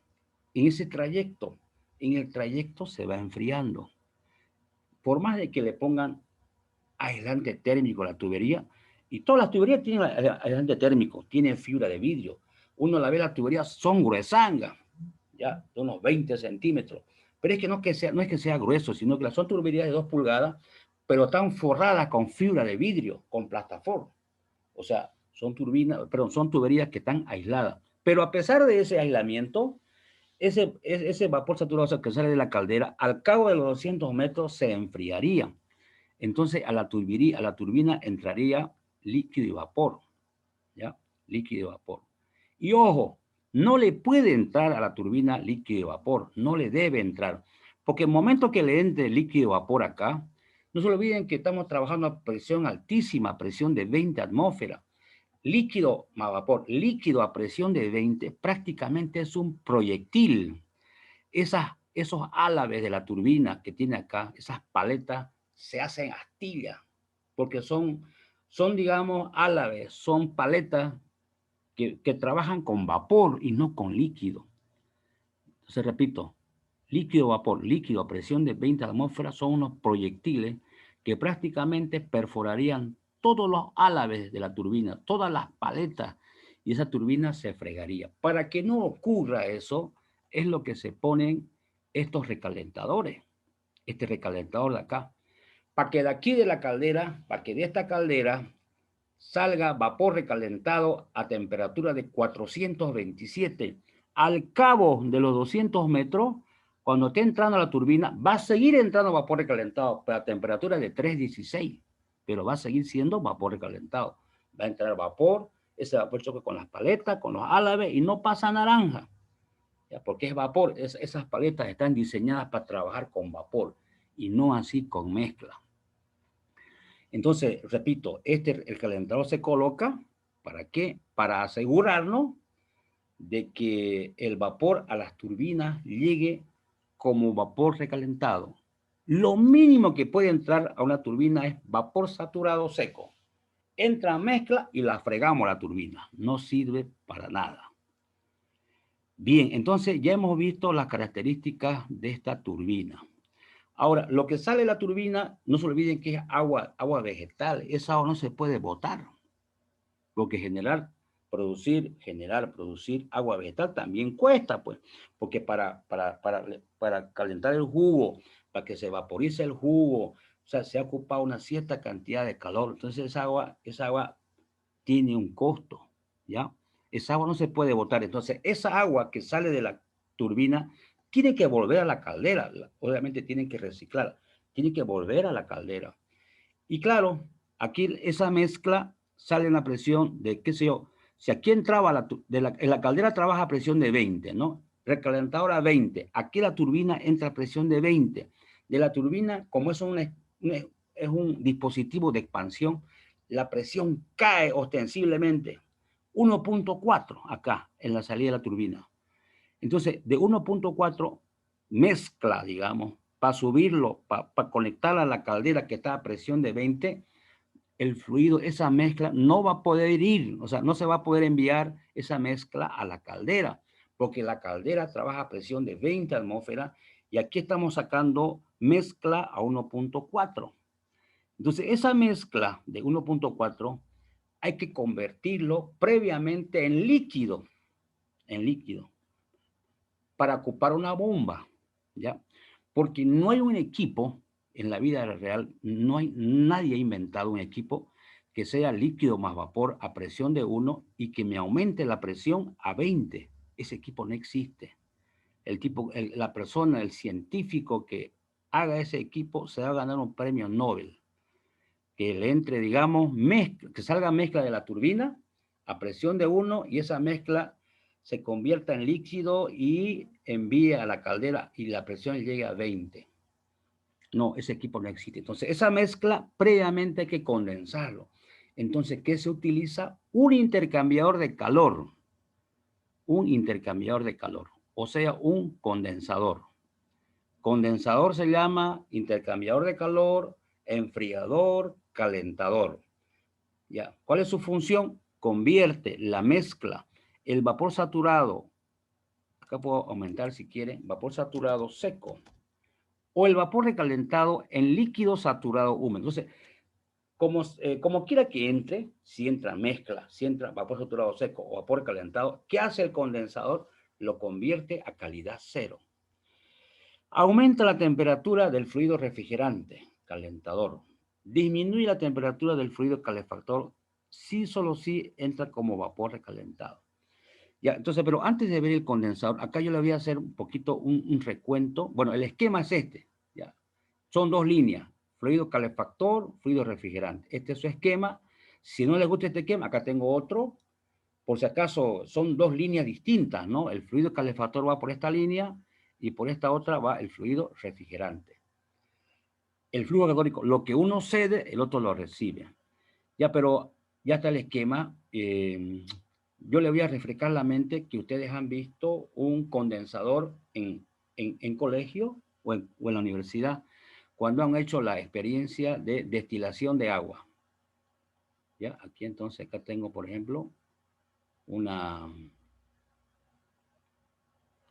en ese trayecto? En el trayecto se va enfriando. Por más de que le pongan aislante térmico a la tubería, y todas las tuberías tienen aislante térmico, tienen fibra de vidrio. Uno la ve, las tuberías son gruesangas, ya, de unos 20 centímetros. Pero es que no es que sea grueso, sino que son tuberías de 2 pulgadas, pero están forradas con fibra de vidrio, con plastafor. O sea, son tuberías que están aisladas. Pero a pesar de ese aislamiento, ese vapor saturado que sale de la caldera, al cabo de los 200 metros se enfriaría. Entonces a la turbina entraría líquido y vapor, ¿ya? Líquido y vapor. Y ojo, no le puede entrar a la turbina líquido y vapor, no le debe entrar, porque el momento que le entre líquido y vapor acá, no se olviden que estamos trabajando a presión altísima, presión de 20 atmósferas. Líquido más vapor, líquido a presión de 20, prácticamente es un proyectil. Esos álabes de la turbina que tiene acá, esas paletas, se hacen astillas, porque digamos, álabes, son paletas que trabajan con vapor y no con líquido. Entonces, repito, líquido-vapor, líquido a presión de 20 atmósferas son unos proyectiles que prácticamente perforarían todos los álabes de la turbina, todas las paletas, y esa turbina se fregaría. Para que no ocurra eso, es lo que se ponen estos recalentadores, este recalentador de acá, para que de aquí de la caldera, para que de esta caldera salga vapor recalentado a temperatura de 427. Al cabo de los 200 metros, cuando esté entrando la turbina, va a seguir entrando vapor recalentado, pero a temperatura de 316, pero va a seguir siendo vapor recalentado. Va a entrar vapor, ese vapor choca con las paletas, con los álabes y no pasa naranja, ¿ya? Porque es vapor. Esas paletas están diseñadas para trabajar con vapor y no así con mezcla. Entonces, repito, el calentador se coloca, ¿para qué? Para asegurarnos de que el vapor a las turbinas llegue como vapor recalentado. Lo mínimo que puede entrar a una turbina es vapor saturado seco. Entra mezcla y la fregamos a la turbina. No sirve para nada. Bien, entonces ya hemos visto las características de esta turbina. Ahora, lo que sale de la turbina, no se olviden que es agua vegetal. Esa agua no se puede botar, porque producir agua vegetal también cuesta, pues, porque para calentar el jugo, para que se vaporice el jugo, o sea, se ha ocupado una cierta cantidad de calor. Entonces esa agua tiene un costo, ¿ya? Esa agua no se puede botar. Entonces, esa agua que sale de la turbina tiene que volver a la caldera. Obviamente tienen que reciclar, tiene que volver a la caldera. Y claro, aquí esa mezcla sale en la presión de, qué sé yo, si aquí entraba en la caldera trabaja a presión de 20, ¿no? Recalentadora 20. Aquí la turbina entra a presión de 20. De la turbina, como es un dispositivo de expansión, la presión cae ostensiblemente 1.4 acá en la salida de la turbina. Entonces, de 1.4 mezcla, digamos, para subirlo, para conectarla a la caldera que está a presión de 20, el fluido, esa mezcla no va a poder ir, o sea, no se va a poder enviar esa mezcla a la caldera, porque la caldera trabaja a presión de 20 atmósferas y aquí estamos sacando mezcla a 1.4. Entonces, esa mezcla de 1.4 hay que convertirlo previamente en líquido, para ocupar una bomba, ¿ya? Porque no hay un equipo en la vida real, nadie ha inventado un equipo que sea líquido más vapor a presión de 1 y que me aumente la presión a 20. Ese equipo no existe. La persona, el científico que haga ese equipo se va a ganar un premio Nobel. que le entre, digamos, mezcla, que salga mezcla de la turbina a presión de 1 y esa mezcla se convierta en líquido y envíe a la caldera y la presión llegue a 20. No, ese equipo no existe. Entonces, esa mezcla previamente hay que condensarlo. Entonces, ¿qué se utiliza? Un intercambiador de calor. Un intercambiador de calor. O sea, un condensador. Condensador se llama intercambiador de calor, enfriador, calentador. ¿Ya? ¿Cuál es su función? Convierte la mezcla, el vapor saturado, acá puedo aumentar si quieren, vapor saturado seco, o el vapor recalentado en líquido saturado húmedo. Entonces, como quiera que entre, si entra mezcla, si entra vapor saturado seco o vapor calentado, ¿qué hace el condensador? Lo convierte a calidad cero. Aumenta la temperatura del fluido refrigerante, calentador. Disminuye la temperatura del fluido calefactor si solo si entra como vapor recalentado. Ya, entonces, pero antes de ver el condensador, acá yo le voy a hacer un poquito un recuento. Bueno, el esquema es este. Ya. Son dos líneas, fluido calefactor, fluido refrigerante. Este es su esquema. Si no le gusta este esquema, acá tengo otro. Por si acaso, son dos líneas distintas, ¿no? El fluido calefactor va por esta línea y por esta otra va el fluido refrigerante. El flujo católico, lo que uno cede, el otro lo recibe. Ya, pero ya está el esquema. Yo le voy a refrescar la mente que ustedes han visto un condensador en colegio o en la universidad cuando han hecho la experiencia de destilación de agua. Ya, aquí entonces, acá tengo, por ejemplo, una...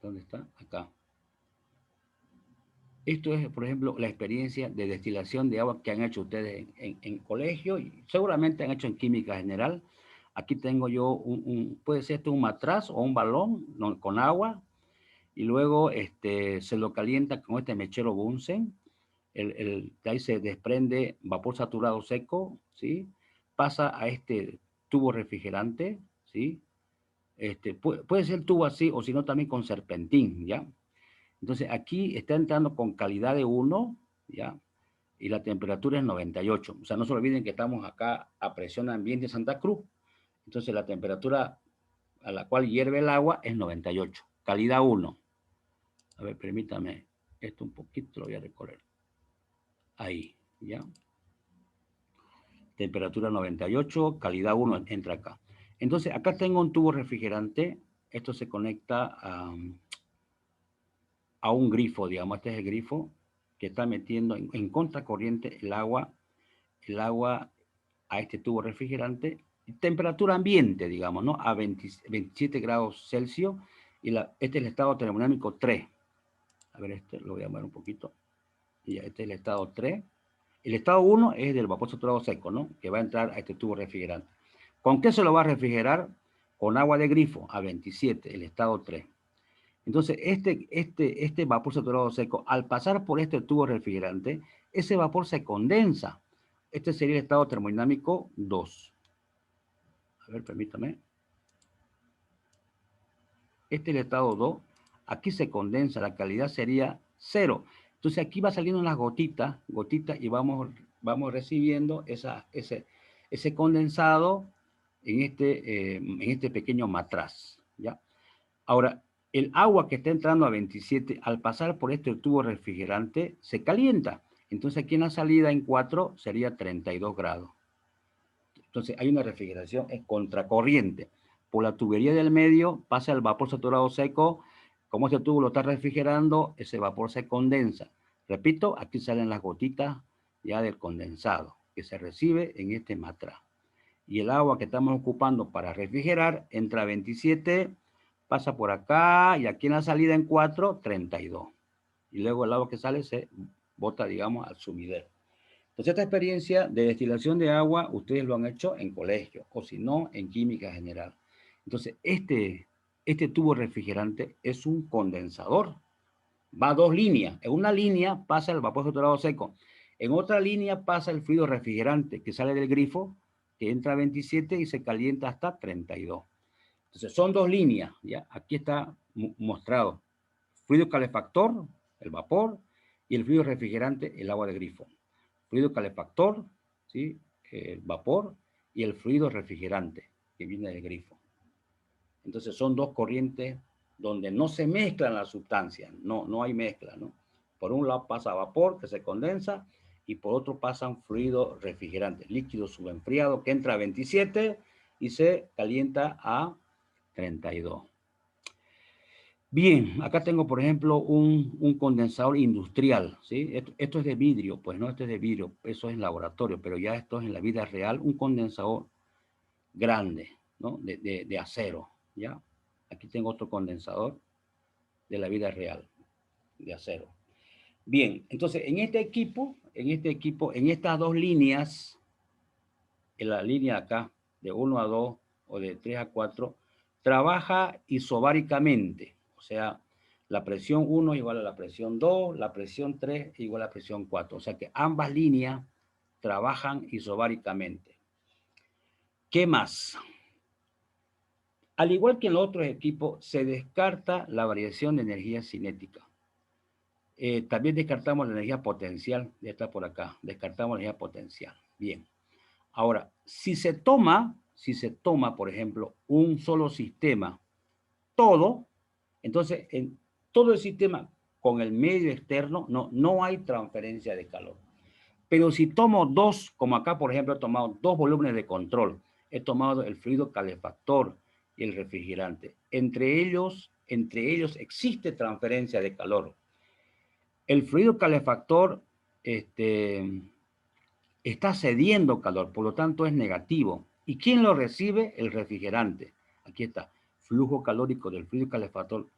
¿Dónde está? Acá. Esto es, por ejemplo, la experiencia de destilación de agua que han hecho ustedes en colegio y seguramente han hecho en química general. Aquí tengo yo puede ser esto un matraz o un balón con agua y luego se lo calienta con este mechero Bunsen. De ahí se desprende vapor saturado seco, ¿sí? Pasa a este tubo refrigerante, ¿sí? Puede ser tubo así o si no también con serpentín, ¿ya? Entonces aquí está entrando con calidad de 1, ¿ya? Y la temperatura es 98. O sea, no se olviden que estamos acá a presión ambiente Santa Cruz. Entonces la temperatura a la cual hierve el agua es 98. Calidad 1. A ver, permítame. Esto un poquito lo voy a recorrer. Ahí, ¿ya? Temperatura 98, calidad 1 entra acá. Entonces acá tengo un tubo refrigerante. Esto se conecta a un grifo, digamos, este es el grifo que está metiendo en contracorriente el agua a este tubo refrigerante, temperatura ambiente, digamos, ¿no? A 27 grados Celsius, y este es el estado termodinámico 3. A ver, este lo voy a mover un poquito. Y ya, este es el estado 3. El estado 1 es del vapor saturado seco, ¿no? Que va a entrar a este tubo refrigerante. ¿Con qué se lo va a refrigerar? Con agua de grifo a 27, el estado 3. Entonces, este vapor saturado seco, al pasar por este tubo refrigerante, ese vapor se condensa. Este sería el estado termodinámico 2. A ver, permítame. Este es el estado 2. Aquí se condensa, la calidad sería 0. Entonces, aquí va saliendo unas gotitas, y vamos recibiendo ese condensado en este pequeño matraz, ¿ya? Ahora, el agua que está entrando a 27, al pasar por este tubo refrigerante, se calienta. Entonces aquí en la salida en 4 sería 32 grados. Entonces hay una refrigeración en contracorriente. Por la tubería del medio pasa el vapor saturado seco. Como este tubo lo está refrigerando, ese vapor se condensa. Repito, aquí salen las gotitas ya del condensado que se recibe en este matraz. Y el agua que estamos ocupando para refrigerar entra a 27, pasa por acá y aquí en la salida en 4, 32. Y luego el agua que sale se bota, digamos, al sumidero. Entonces esta experiencia de destilación de agua ustedes lo han hecho en colegio o si no en química general. Entonces este tubo refrigerante es un condensador. Va a dos líneas. En una línea pasa el vapor saturado seco. En otra línea pasa el fluido refrigerante que sale del grifo, que entra a 27 y se calienta hasta 32. Entonces son dos líneas, ¿ya? Aquí está mostrado. Fluido calefactor, el vapor, y el fluido refrigerante, el agua de grifo. Fluido calefactor, ¿sí? El vapor y el fluido refrigerante que viene del grifo. Entonces son dos corrientes donde no se mezclan las sustancias, no hay mezcla, ¿no? Por un lado pasa vapor que se condensa y por otro pasan fluido refrigerante, líquido subenfriado que entra a 27 y se calienta a 32. Bien, acá tengo, por ejemplo, un condensador industrial, ¿sí? Esto es de vidrio, pues no, esto es de vidrio, eso es en laboratorio, pero ya esto es en la vida real, un condensador grande, ¿no? De acero, ¿ya? Aquí tengo otro condensador de la vida real, de acero. Bien, entonces en este equipo, en estas dos líneas, en la línea acá, de 1 a 2 o de 3 a 4, trabaja isobáricamente, o sea, la presión 1 es igual a la presión 2, la presión 3 es igual a la presión 4, o sea que ambas líneas trabajan isobáricamente. ¿Qué más? Al igual que en los otros equipos, se descarta la variación de energía cinética. También descartamos la energía potencial, ya está por acá, descartamos la energía potencial. Bien. Ahora, si se toma, por ejemplo, un solo sistema, todo, entonces en todo el sistema con el medio externo no hay transferencia de calor. Pero si tomo dos, como acá, por ejemplo, he tomado dos volúmenes de control, he tomado el fluido calefactor y el refrigerante. Entre ellos existe transferencia de calor. El fluido calefactor está cediendo calor, por lo tanto es negativo. ¿Y quién lo recibe? El refrigerante. Aquí está, flujo calórico del fluido calefactor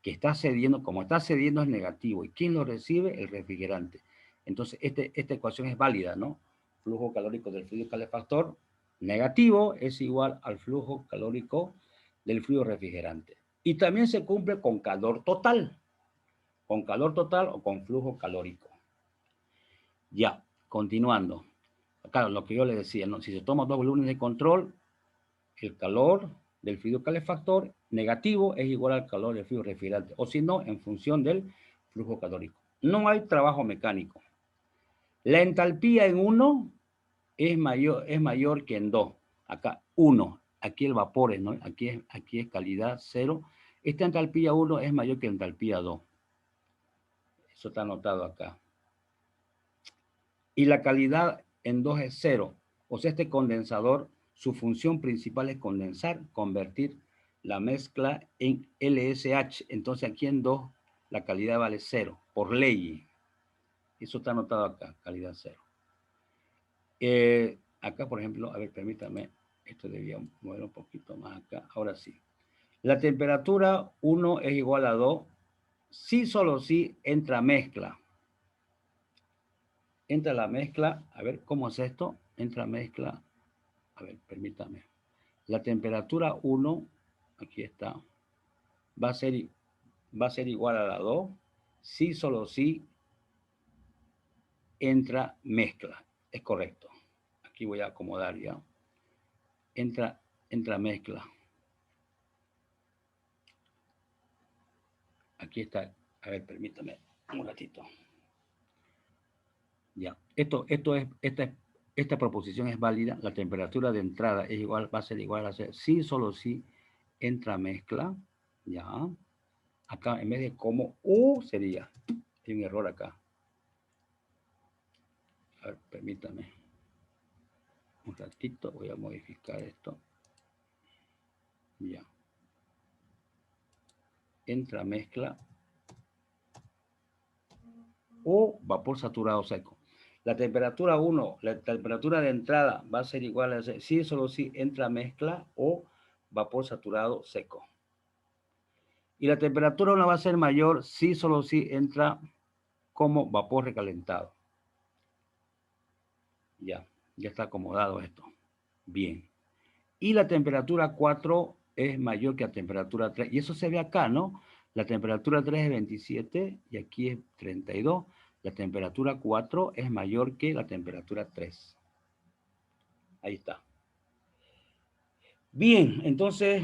que está cediendo, como está cediendo es negativo. ¿Y quién lo recibe? El refrigerante. Entonces, esta ecuación es válida, ¿no? Flujo calórico del fluido calefactor negativo es igual al flujo calórico del fluido refrigerante. Y también se cumple con calor total o con flujo calórico. Ya, continuando. Claro, lo que yo les decía, ¿no? Si se toma dos volúmenes de control, el calor del fluido calefactor negativo es igual al calor del fluido refrigerante, o si no, en función del flujo calórico. No hay trabajo mecánico. La entalpía en 1 es mayor que en 2. Acá 1, aquí el vapor, ¿no? Aquí es calidad 0. Esta entalpía 1 es mayor que la entalpía 2. Eso está anotado acá. Y la calidad en 2 es 0. O sea, este condensador, su función principal es condensar, convertir la mezcla en LSH. Entonces aquí en 2 la calidad vale 0, por ley. Eso está anotado acá, calidad 0. Acá, por ejemplo, a ver, permítame, esto debía mover un poquito más acá. Ahora sí. La temperatura 1 es igual a 2, si solo si entra mezcla. Entra la mezcla, a ver, ¿cómo es esto? Entra mezcla, a ver, permítame. La temperatura 1, aquí está, va a ser igual a la 2, si solo si entra mezcla. Es correcto. Aquí voy a acomodar ya. Entra mezcla. Aquí está. A ver, permítame un ratito. Ya. Esta proposición es válida. La temperatura de entrada es igual, va a ser igual a ser si solo si entra mezcla. Ya. Acá en vez de como U sería. Hay un error acá. A ver, permítame un ratito, voy a modificar esto. Ya. Entra mezcla o vapor saturado seco. La temperatura 1, la temperatura de entrada va a ser igual a si solo si entra mezcla o vapor saturado seco. Y la temperatura 1 va a ser mayor si solo si entra como vapor recalentado. Ya está acomodado esto. Bien. Y la temperatura 4 es mayor que la temperatura 3. Y eso se ve acá, ¿no? La temperatura 3 es 27 y aquí es 32. La temperatura 4 es mayor que la temperatura 3. Ahí está. Bien, entonces,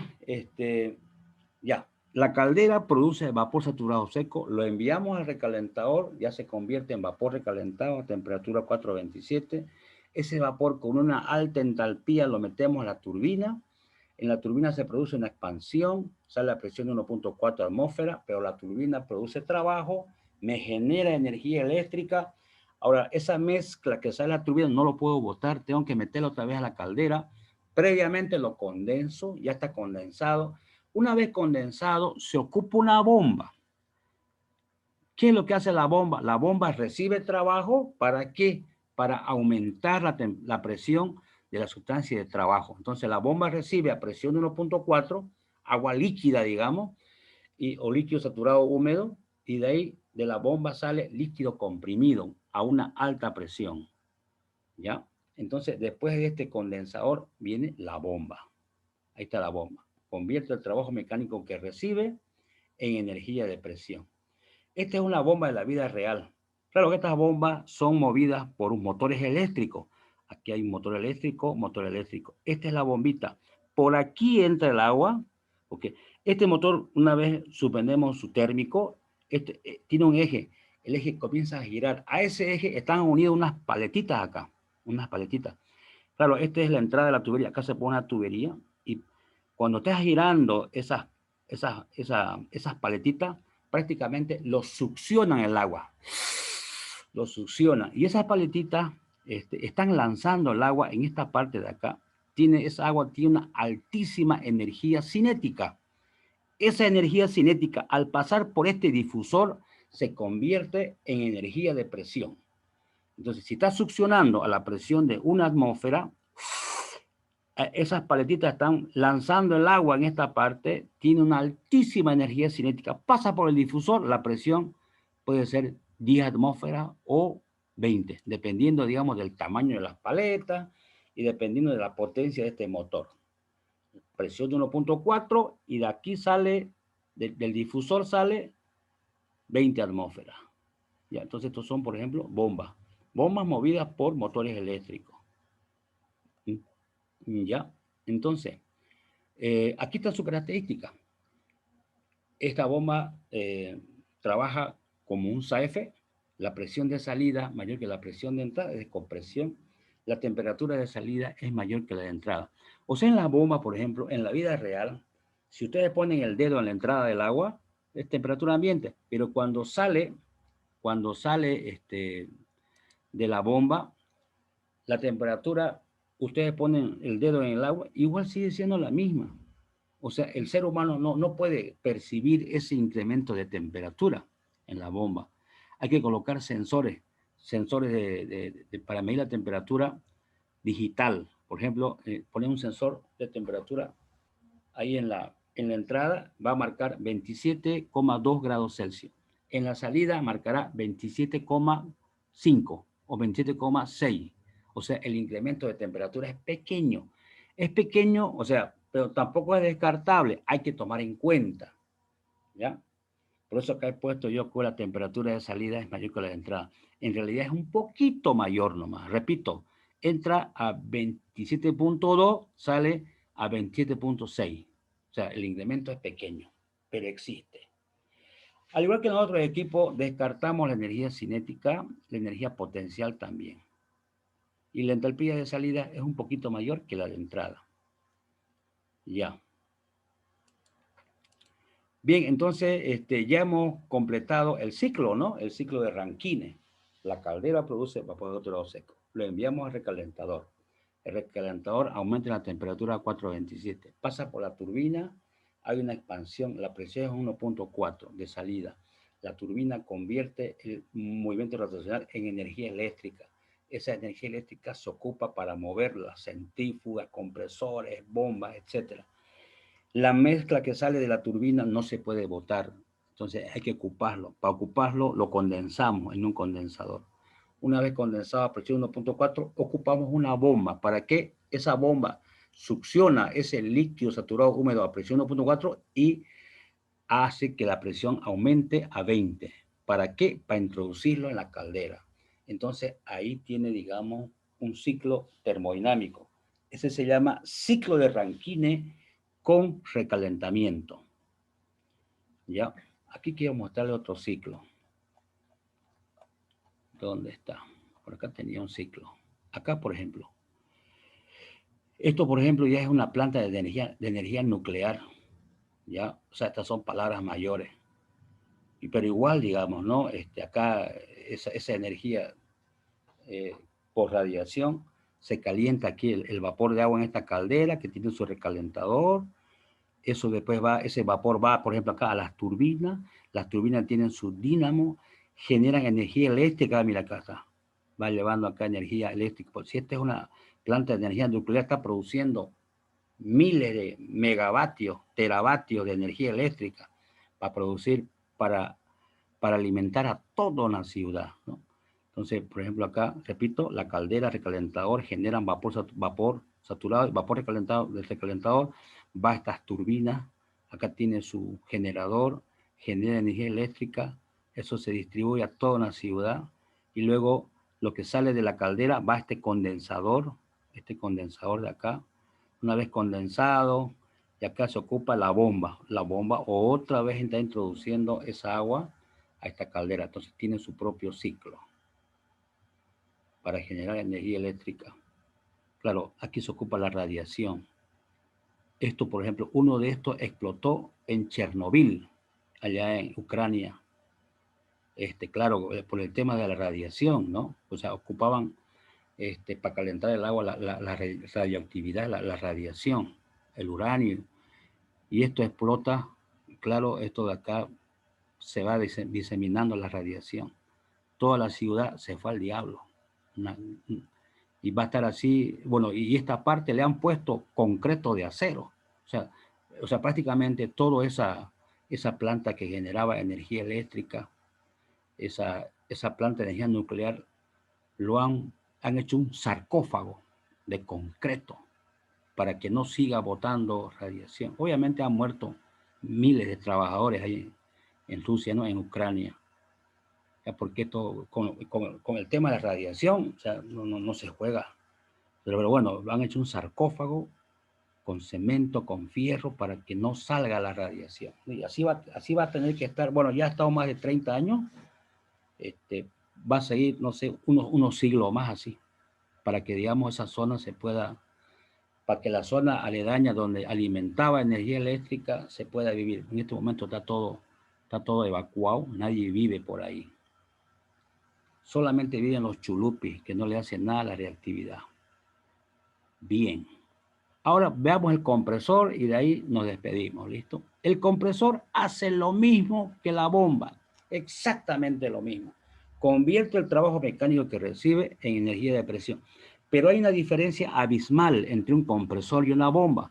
ya. La caldera produce vapor saturado seco, lo enviamos al recalentador, ya se convierte en vapor recalentado a temperatura 427. ese vapor con una alta entalpía lo metemos a la turbina. En la turbina se produce una expansión, sale a presión de 1.4 atmósferas, pero la turbina produce trabajo, me genera energía eléctrica. Ahora, esa mezcla que sale a la turbina no lo puedo botar, tengo que meterlo otra vez a la caldera. Previamente lo condenso, ya está condensado. Una vez condensado, se ocupa una bomba. ¿Qué es lo que hace la bomba? La bomba recibe trabajo, ¿para qué? Para aumentar la presión de la sustancia de trabajo. Entonces la bomba recibe a presión de 1.4, agua líquida, digamos, o líquido saturado húmedo, y de ahí de la bomba sale líquido comprimido a una alta presión, ¿ya? Entonces después de este condensador viene la bomba. Ahí está la bomba. Convierte el trabajo mecánico que recibe en energía de presión. Esta es una bomba de la vida real. Claro que estas bombas son movidas por motores eléctricos. Aquí hay un motor eléctrico, motor eléctrico. Esta es la bombita. Por aquí entra el agua. Okay. Este motor, una vez suspendemos su térmico, tiene un eje. El eje comienza a girar. A ese eje están unidas unas paletitas acá. Unas paletitas. Claro, esta es la entrada de la tubería. Acá se pone una tubería y cuando estés girando esas paletitas, prácticamente lo succionan el agua. Lo succionan. Y esas paletitas están lanzando el agua en esta parte de acá. Esa agua tiene una altísima energía cinética. Esa energía cinética, al pasar por este difusor, se convierte en energía de presión. Entonces, si está succionando a la presión de una atmósfera, esas paletitas están lanzando el agua en esta parte, tiene una altísima energía cinética, pasa por el difusor, la presión puede ser 10 atmósferas o 20, dependiendo, digamos, del tamaño de las paletas y dependiendo de la potencia de este motor. Presión de 1.4 y de aquí sale, del difusor sale 20 atmósferas. Ya, entonces estos son, por ejemplo, bombas movidas por motores eléctricos. Ya, entonces, aquí está su característica. Esta bomba trabaja como un SAEF, la presión de salida mayor que la presión de entrada, es de compresión, la temperatura de salida es mayor que la de entrada. O sea, en la bomba, por ejemplo, en la vida real, si ustedes ponen el dedo en la entrada del agua, es temperatura ambiente, pero cuando sale de la bomba, la temperatura, ustedes ponen el dedo en el agua, igual sigue siendo la misma. O sea, el ser humano no puede percibir ese incremento de temperatura en la bomba. Hay que colocar sensores para medir la temperatura digital. Por ejemplo, poner un sensor de temperatura ahí en la entrada, va a marcar 27,2 grados Celsius. En la salida marcará 27,5 o 27,6. O sea, el incremento de temperatura es pequeño. Es pequeño, o sea, pero tampoco es descartable. Hay que tomar en cuenta, ¿ya? Por eso acá he puesto yo que la temperatura de salida es mayor que la de entrada. En realidad es un poquito mayor nomás. Repito, entra a 27.2, sale a 27.6. O sea, el incremento es pequeño, pero existe. Al igual que en otros equipos, descartamos la energía cinética, la energía potencial también. Y la entalpía de salida es un poquito mayor que la de entrada. Ya. Bien, entonces ya hemos completado el ciclo, ¿no? El ciclo de Rankine. La caldera produce vapor de óxido seco. Lo enviamos al recalentador. El recalentador aumenta la temperatura a 427. Pasa por la turbina, hay una expansión, la presión es 1.4 de salida. La turbina convierte el movimiento rotacional en energía eléctrica. Esa energía eléctrica se ocupa para mover las centrífugas, compresores, bombas, etcétera. La mezcla que sale de la turbina no se puede botar, entonces hay que ocuparlo. Para ocuparlo lo condensamos en un condensador. Una vez condensado a presión 1.4, ocupamos una bomba. ¿Para qué? Esa bomba succiona ese líquido saturado húmedo a presión 1.4 y hace que la presión aumente a 20. ¿Para qué? Para introducirlo en la caldera. Entonces ahí tiene, digamos, un ciclo termodinámico. Ese se llama ciclo de Rankine con recalentamiento. Ya, aquí quiero mostrarle otro ciclo. ¿Dónde está? Por acá tenía un ciclo. Acá, por ejemplo. Esto, por ejemplo, ya es una planta de energía nuclear, ¿ya? O sea, estas son palabras mayores. Pero igual, digamos, ¿no? Acá esa energía por radiación se calienta aquí el vapor de agua en esta caldera que tiene su recalentador. Eso después va, ese vapor va, por ejemplo, acá a las turbinas tienen su dínamo, generan energía eléctrica, mira acá está, va llevando acá energía eléctrica. Si esta es una planta de energía nuclear, está produciendo miles de megavatios, teravatios de energía eléctrica para producir, para, para alimentar a toda una ciudad, ¿no? Entonces, por ejemplo, acá, repito, la caldera, recalentador, generan vapor saturado, vapor recalentado del recalentador, va a estas turbinas, acá tiene su generador, genera energía eléctrica, eso se distribuye a toda una ciudad, y luego lo que sale de la caldera va a este condensador de acá, una vez condensado, y acá se ocupa la bomba otra vez está introduciendo esa agua a esta caldera, entonces tiene su propio ciclo para generar energía eléctrica. Claro, aquí se ocupa la radiación. Esto, por ejemplo, uno de estos explotó en Chernobyl, allá en Ucrania. Claro, por el tema de la radiación, ¿no? O sea, ocupaban para calentar el agua la radioactividad, la radiación, el uranio. Y esto explota, claro, esto de acá se va diseminando la radiación. Toda la ciudad se fue al diablo. Y va a estar así, bueno, y esta parte le han puesto concreto de acero. O sea prácticamente toda esa planta que generaba energía eléctrica, esa planta de energía nuclear, han hecho un sarcófago de concreto para que no siga botando radiación. Obviamente han muerto miles de trabajadores ahí en Rusia, ¿no? En Ucrania. Porque esto, con el tema de la radiación, o sea, no se juega. Pero bueno, han hecho un sarcófago con cemento, con fierro, para que no salga la radiación. Y así va a tener que estar, bueno, ya ha estado más de 30 años, va a seguir, no sé, unos siglos más así, para que, digamos, esa zona se pueda, para que la zona aledaña donde alimentaba energía eléctrica se pueda vivir. En este momento está todo evacuado, nadie vive por ahí. Solamente viven los chulupis, que no le hacen nada a la reactividad. Bien. Ahora veamos el compresor y de ahí nos despedimos, ¿listo? El compresor hace lo mismo que la bomba, exactamente lo mismo. Convierte el trabajo mecánico que recibe en energía de presión. Pero hay una diferencia abismal entre un compresor y una bomba.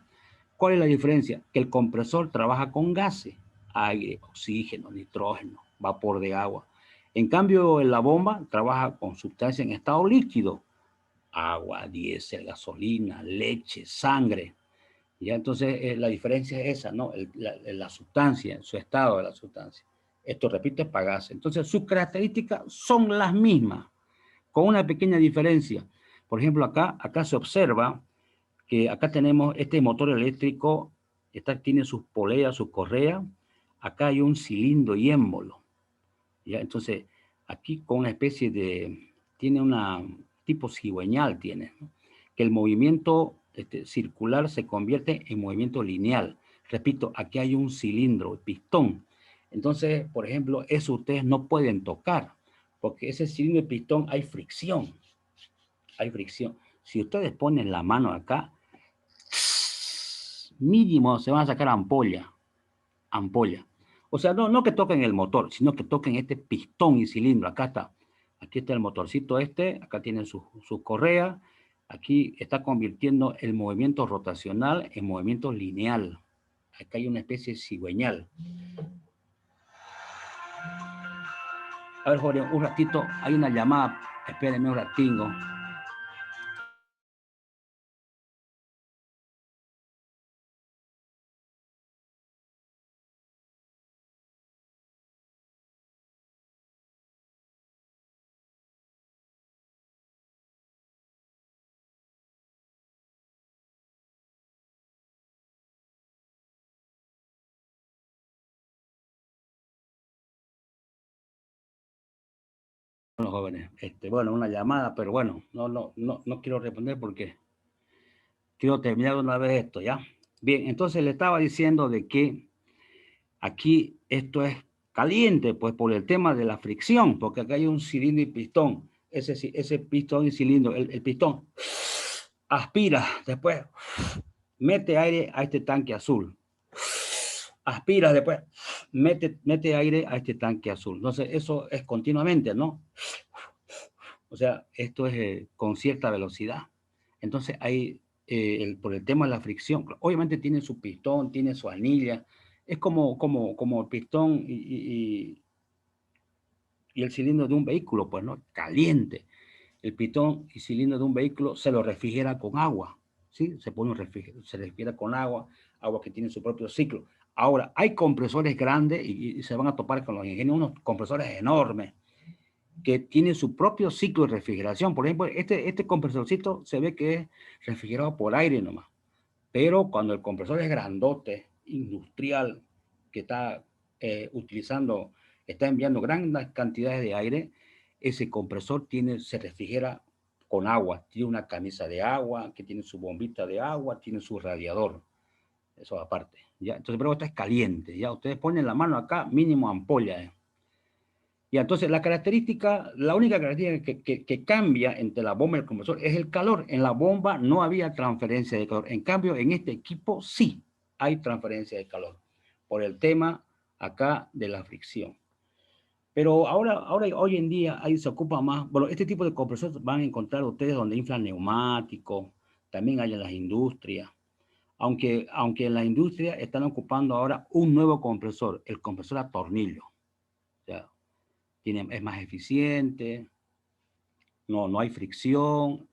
¿Cuál es la diferencia? Que el compresor trabaja con gases, aire, oxígeno, nitrógeno, vapor de agua. En cambio, la bomba trabaja con sustancias en estado líquido, agua, diésel, gasolina, leche, sangre. ¿Ya? Entonces, la diferencia es esa, ¿no? La sustancia, su estado de la sustancia. Esto, repito, es para gas. Entonces, sus características son las mismas, con una pequeña diferencia. Por ejemplo, acá se observa que acá tenemos este motor eléctrico, tiene sus poleas, sus correas. Acá hay un cilindro y émbolo. ¿Ya? Entonces, aquí con una especie de, tiene una tipo cigüeñal, tiene, ¿no? Que el movimiento circular se convierte en movimiento lineal. Repito, aquí hay un cilindro, pistón. Entonces, por ejemplo, eso ustedes no pueden tocar, porque ese cilindro y pistón hay fricción. Hay fricción. Si ustedes ponen la mano acá, mínimo se van a sacar ampolla. O sea, no que toquen el motor, sino que toquen este pistón y cilindro. Acá está. Aquí está el motorcito acá tienen su correa. Aquí está convirtiendo el movimiento rotacional en movimiento lineal. Acá hay una especie de cigüeñal. A ver, Jorge, un ratito, hay una llamada. Espérenme un ratingo. Bueno, jóvenes, bueno, una llamada, pero bueno, no quiero responder porque quiero terminar de una vez esto, ¿ya? Bien, entonces le estaba diciendo de que aquí esto es caliente, pues por el tema de la fricción, porque acá hay un cilindro y pistón. Ese pistón y cilindro, el pistón aspira, después mete aire a este tanque azul. Aspira, después mete aire a este tanque azul. Entonces, eso es continuamente, ¿no? O sea, esto es con cierta velocidad. Entonces, hay, por el tema de la fricción, obviamente tiene su pistón, tiene su anilla, es como el pistón y el cilindro de un vehículo, pues, ¿no? Caliente. El pistón y cilindro de un vehículo se lo refrigera con agua, ¿sí? Se refrigera con agua, agua que tiene su propio ciclo. Ahora, hay compresores grandes y se van a topar con los ingenios, unos compresores enormes que tienen su propio ciclo de refrigeración. Por ejemplo, este compresorcito se ve que es refrigerado por aire nomás, pero cuando el compresor es grandote, industrial, que está utilizando, está enviando grandes cantidades de aire, ese compresor se refrigera con agua, tiene una camisa de agua, que tiene su bombita de agua, tiene su radiador, eso aparte, ¿ya? Entonces, pero esto es caliente, ¿ya? Ustedes ponen la mano acá, mínimo ampolla, ¿eh? Y entonces la única característica que cambia entre la bomba y el compresor es el calor. En la bomba no había transferencia de calor. En cambio, en este equipo sí hay transferencia de calor por el tema acá de la fricción. Pero ahora hoy en día ahí se ocupa más, bueno, este tipo de compresores van a encontrar ustedes donde inflan neumáticos, también hay en las industrias, aunque en la industria están ocupando ahora un nuevo compresor, el compresor a tornillo. O sea, es más eficiente, no hay fricción.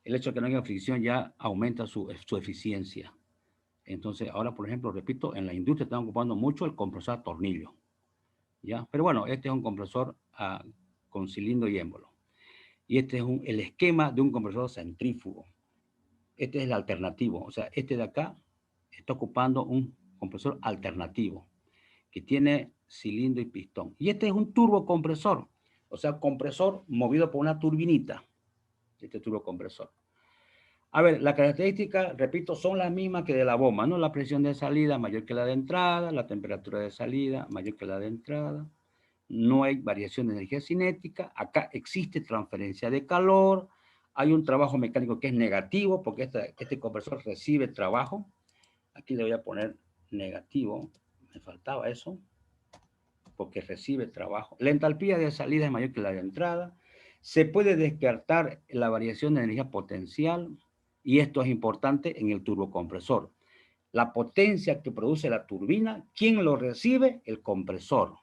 El hecho de que no haya fricción ya aumenta su eficiencia. Entonces, ahora, por ejemplo, repito, en la industria están ocupando mucho el compresor a tornillo, ¿ya? Pero bueno, este es un compresor con cilindro y émbolo. Y este es el esquema de un compresor centrífugo. Este es el alternativo. O sea, este de acá está ocupando un compresor alternativo que tiene cilindro y pistón. Y este es un turbocompresor, o sea, compresor movido por una turbinita, este turbocompresor. A ver, las características, repito, son las mismas que de la bomba, ¿no? La presión de salida mayor que la de entrada, la temperatura de salida mayor que la de entrada, no hay variación de energía cinética, acá existe transferencia de calor, hay un trabajo mecánico que es negativo, porque este compresor recibe trabajo, aquí le voy a poner negativo, me faltaba eso, porque recibe trabajo. La entalpía de salida es mayor que la de entrada. Se puede descartar la variación de energía potencial y esto es importante en el turbocompresor. La potencia que produce la turbina, ¿quién lo recibe? El compresor,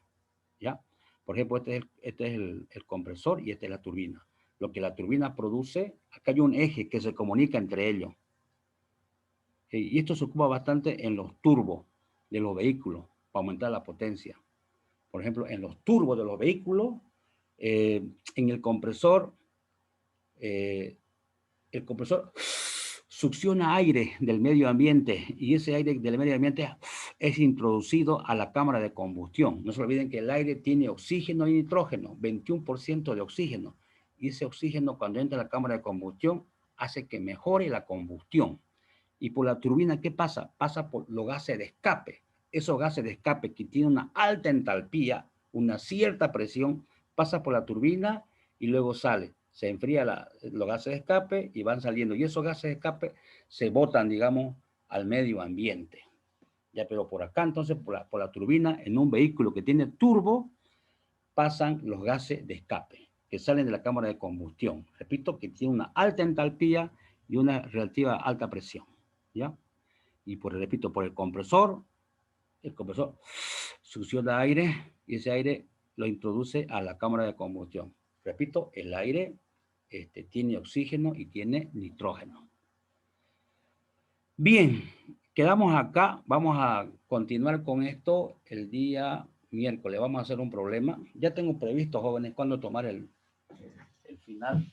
¿ya? Por ejemplo, este es el compresor y esta es la turbina. Lo que la turbina produce, acá hay un eje que se comunica entre ellos. Y esto se ocupa bastante en los turbos de los vehículos para aumentar la potencia. Por ejemplo, en los turbos de los vehículos, en el compresor succiona aire del medio ambiente y ese aire del medio ambiente es introducido a la cámara de combustión. No se olviden que el aire tiene oxígeno y nitrógeno, 21% de oxígeno. Y ese oxígeno cuando entra a la cámara de combustión hace que mejore la combustión. Y por la turbina, ¿qué pasa? Pasa por los gases de escape. Esos gases de escape que tienen una alta entalpía, una cierta presión, pasa por la turbina y luego sale. Se enfría los gases de escape y van saliendo. Y esos gases de escape se botan, digamos, al medio ambiente. Ya, pero por acá, entonces, por la turbina, en un vehículo que tiene turbo, pasan los gases de escape que salen de la cámara de combustión. Repito, que tiene una alta entalpía y una relativa alta presión. ¿Ya? Y repito, por el compresor succiona aire y ese aire lo introduce a la cámara de combustión. Repito, el aire tiene oxígeno y tiene nitrógeno. Bien, quedamos acá. Vamos a continuar con esto el día miércoles. Vamos a hacer un problema. Ya tengo previsto, jóvenes, cuándo tomar el final.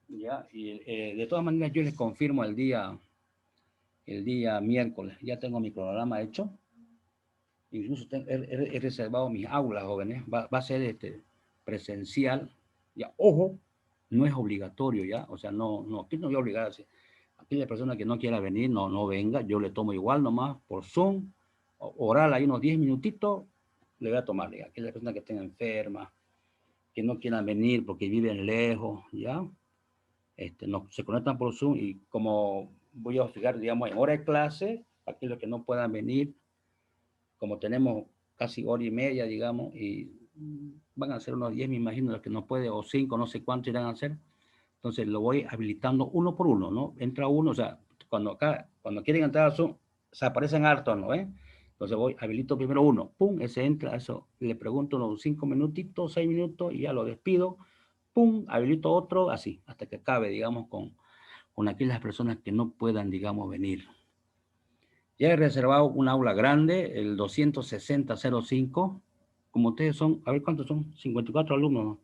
¿Ya? Y de todas maneras, yo les confirmo el día miércoles. Ya tengo mi cronograma hecho. Incluso he reservado mis aulas, jóvenes. Va a ser presencial Ya, ojo, no es obligatorio, ¿ya? O sea, aquí no voy a obligar. Aquí la persona que no quiera venir, no venga. Yo le tomo igual nomás por Zoom, oral ahí unos 10 minutitos, le voy a tomar, ¿ya? Aquí la persona que esté enferma, que no quieran venir porque viven lejos, ¿ya? No, se conectan por Zoom y como voy a fijar, digamos, en hora de clase, aquellos que no puedan venir, como tenemos casi hora y media, digamos, y van a ser unos 10, me imagino, los que no puede, o 5, no sé cuánto irán a hacer. Entonces lo voy habilitando uno por uno, ¿no? Entra uno, o sea, cuando quieren entrar a Zoom, se aparecen hartos, ¿no? Entonces habilito primero uno, pum, ese entra, eso, le pregunto unos 5 minutitos, 6 minutos y ya lo despido, pum, habilito otro, así, hasta que acabe, digamos, con aquellas personas que no puedan, digamos, venir. Ya he reservado un aula grande, el 26005. Como ustedes son, a ver cuántos son, 54 alumnos, ¿no?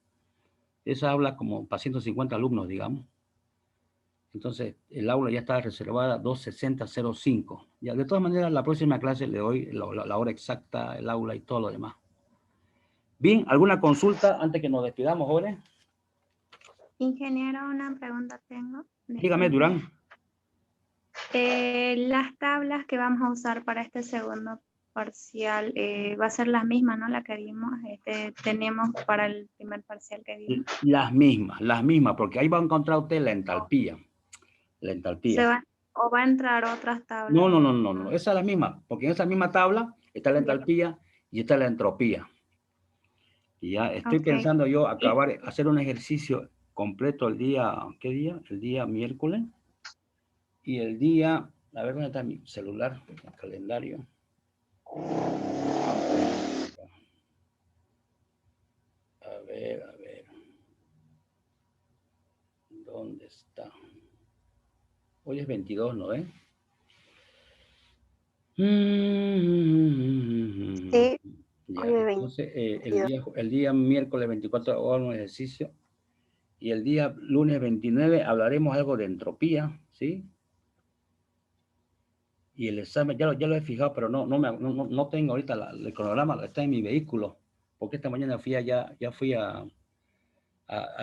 Esa aula como para 150 alumnos, digamos. Entonces, el aula ya está reservada 26005. Ya, de todas maneras, la próxima clase le doy la hora exacta, el aula y todo lo demás. Bien, ¿alguna consulta antes que nos despidamos, jóvenes? Ingeniero, una pregunta tengo. Dígame, Durán. Las tablas que vamos a usar para este segundo parcial va a ser la misma, ¿no? La que vimos, tenemos para el primer parcial que vimos. Las mismas, porque ahí va a encontrar usted la entalpía. La entalpía. ¿O va a entrar otras tablas? No, esa es la misma, porque en esa misma tabla está la entalpía y está la entropía. Y ya estoy pensando yo hacer un ejercicio completo el día, ¿qué día? El día miércoles. Y el día, a ver dónde está mi celular, el calendario. A ver. ¿Dónde está? Hoy es 22, ¿no? Sí, Ya, hoy es entonces 22. el día miércoles 24 hago un ejercicio y el día lunes 29 hablaremos algo de entropía, ¿sí? Y el examen, ya lo he fijado, pero no tengo ahorita el cronograma, está en mi vehículo, porque esta mañana ya fui a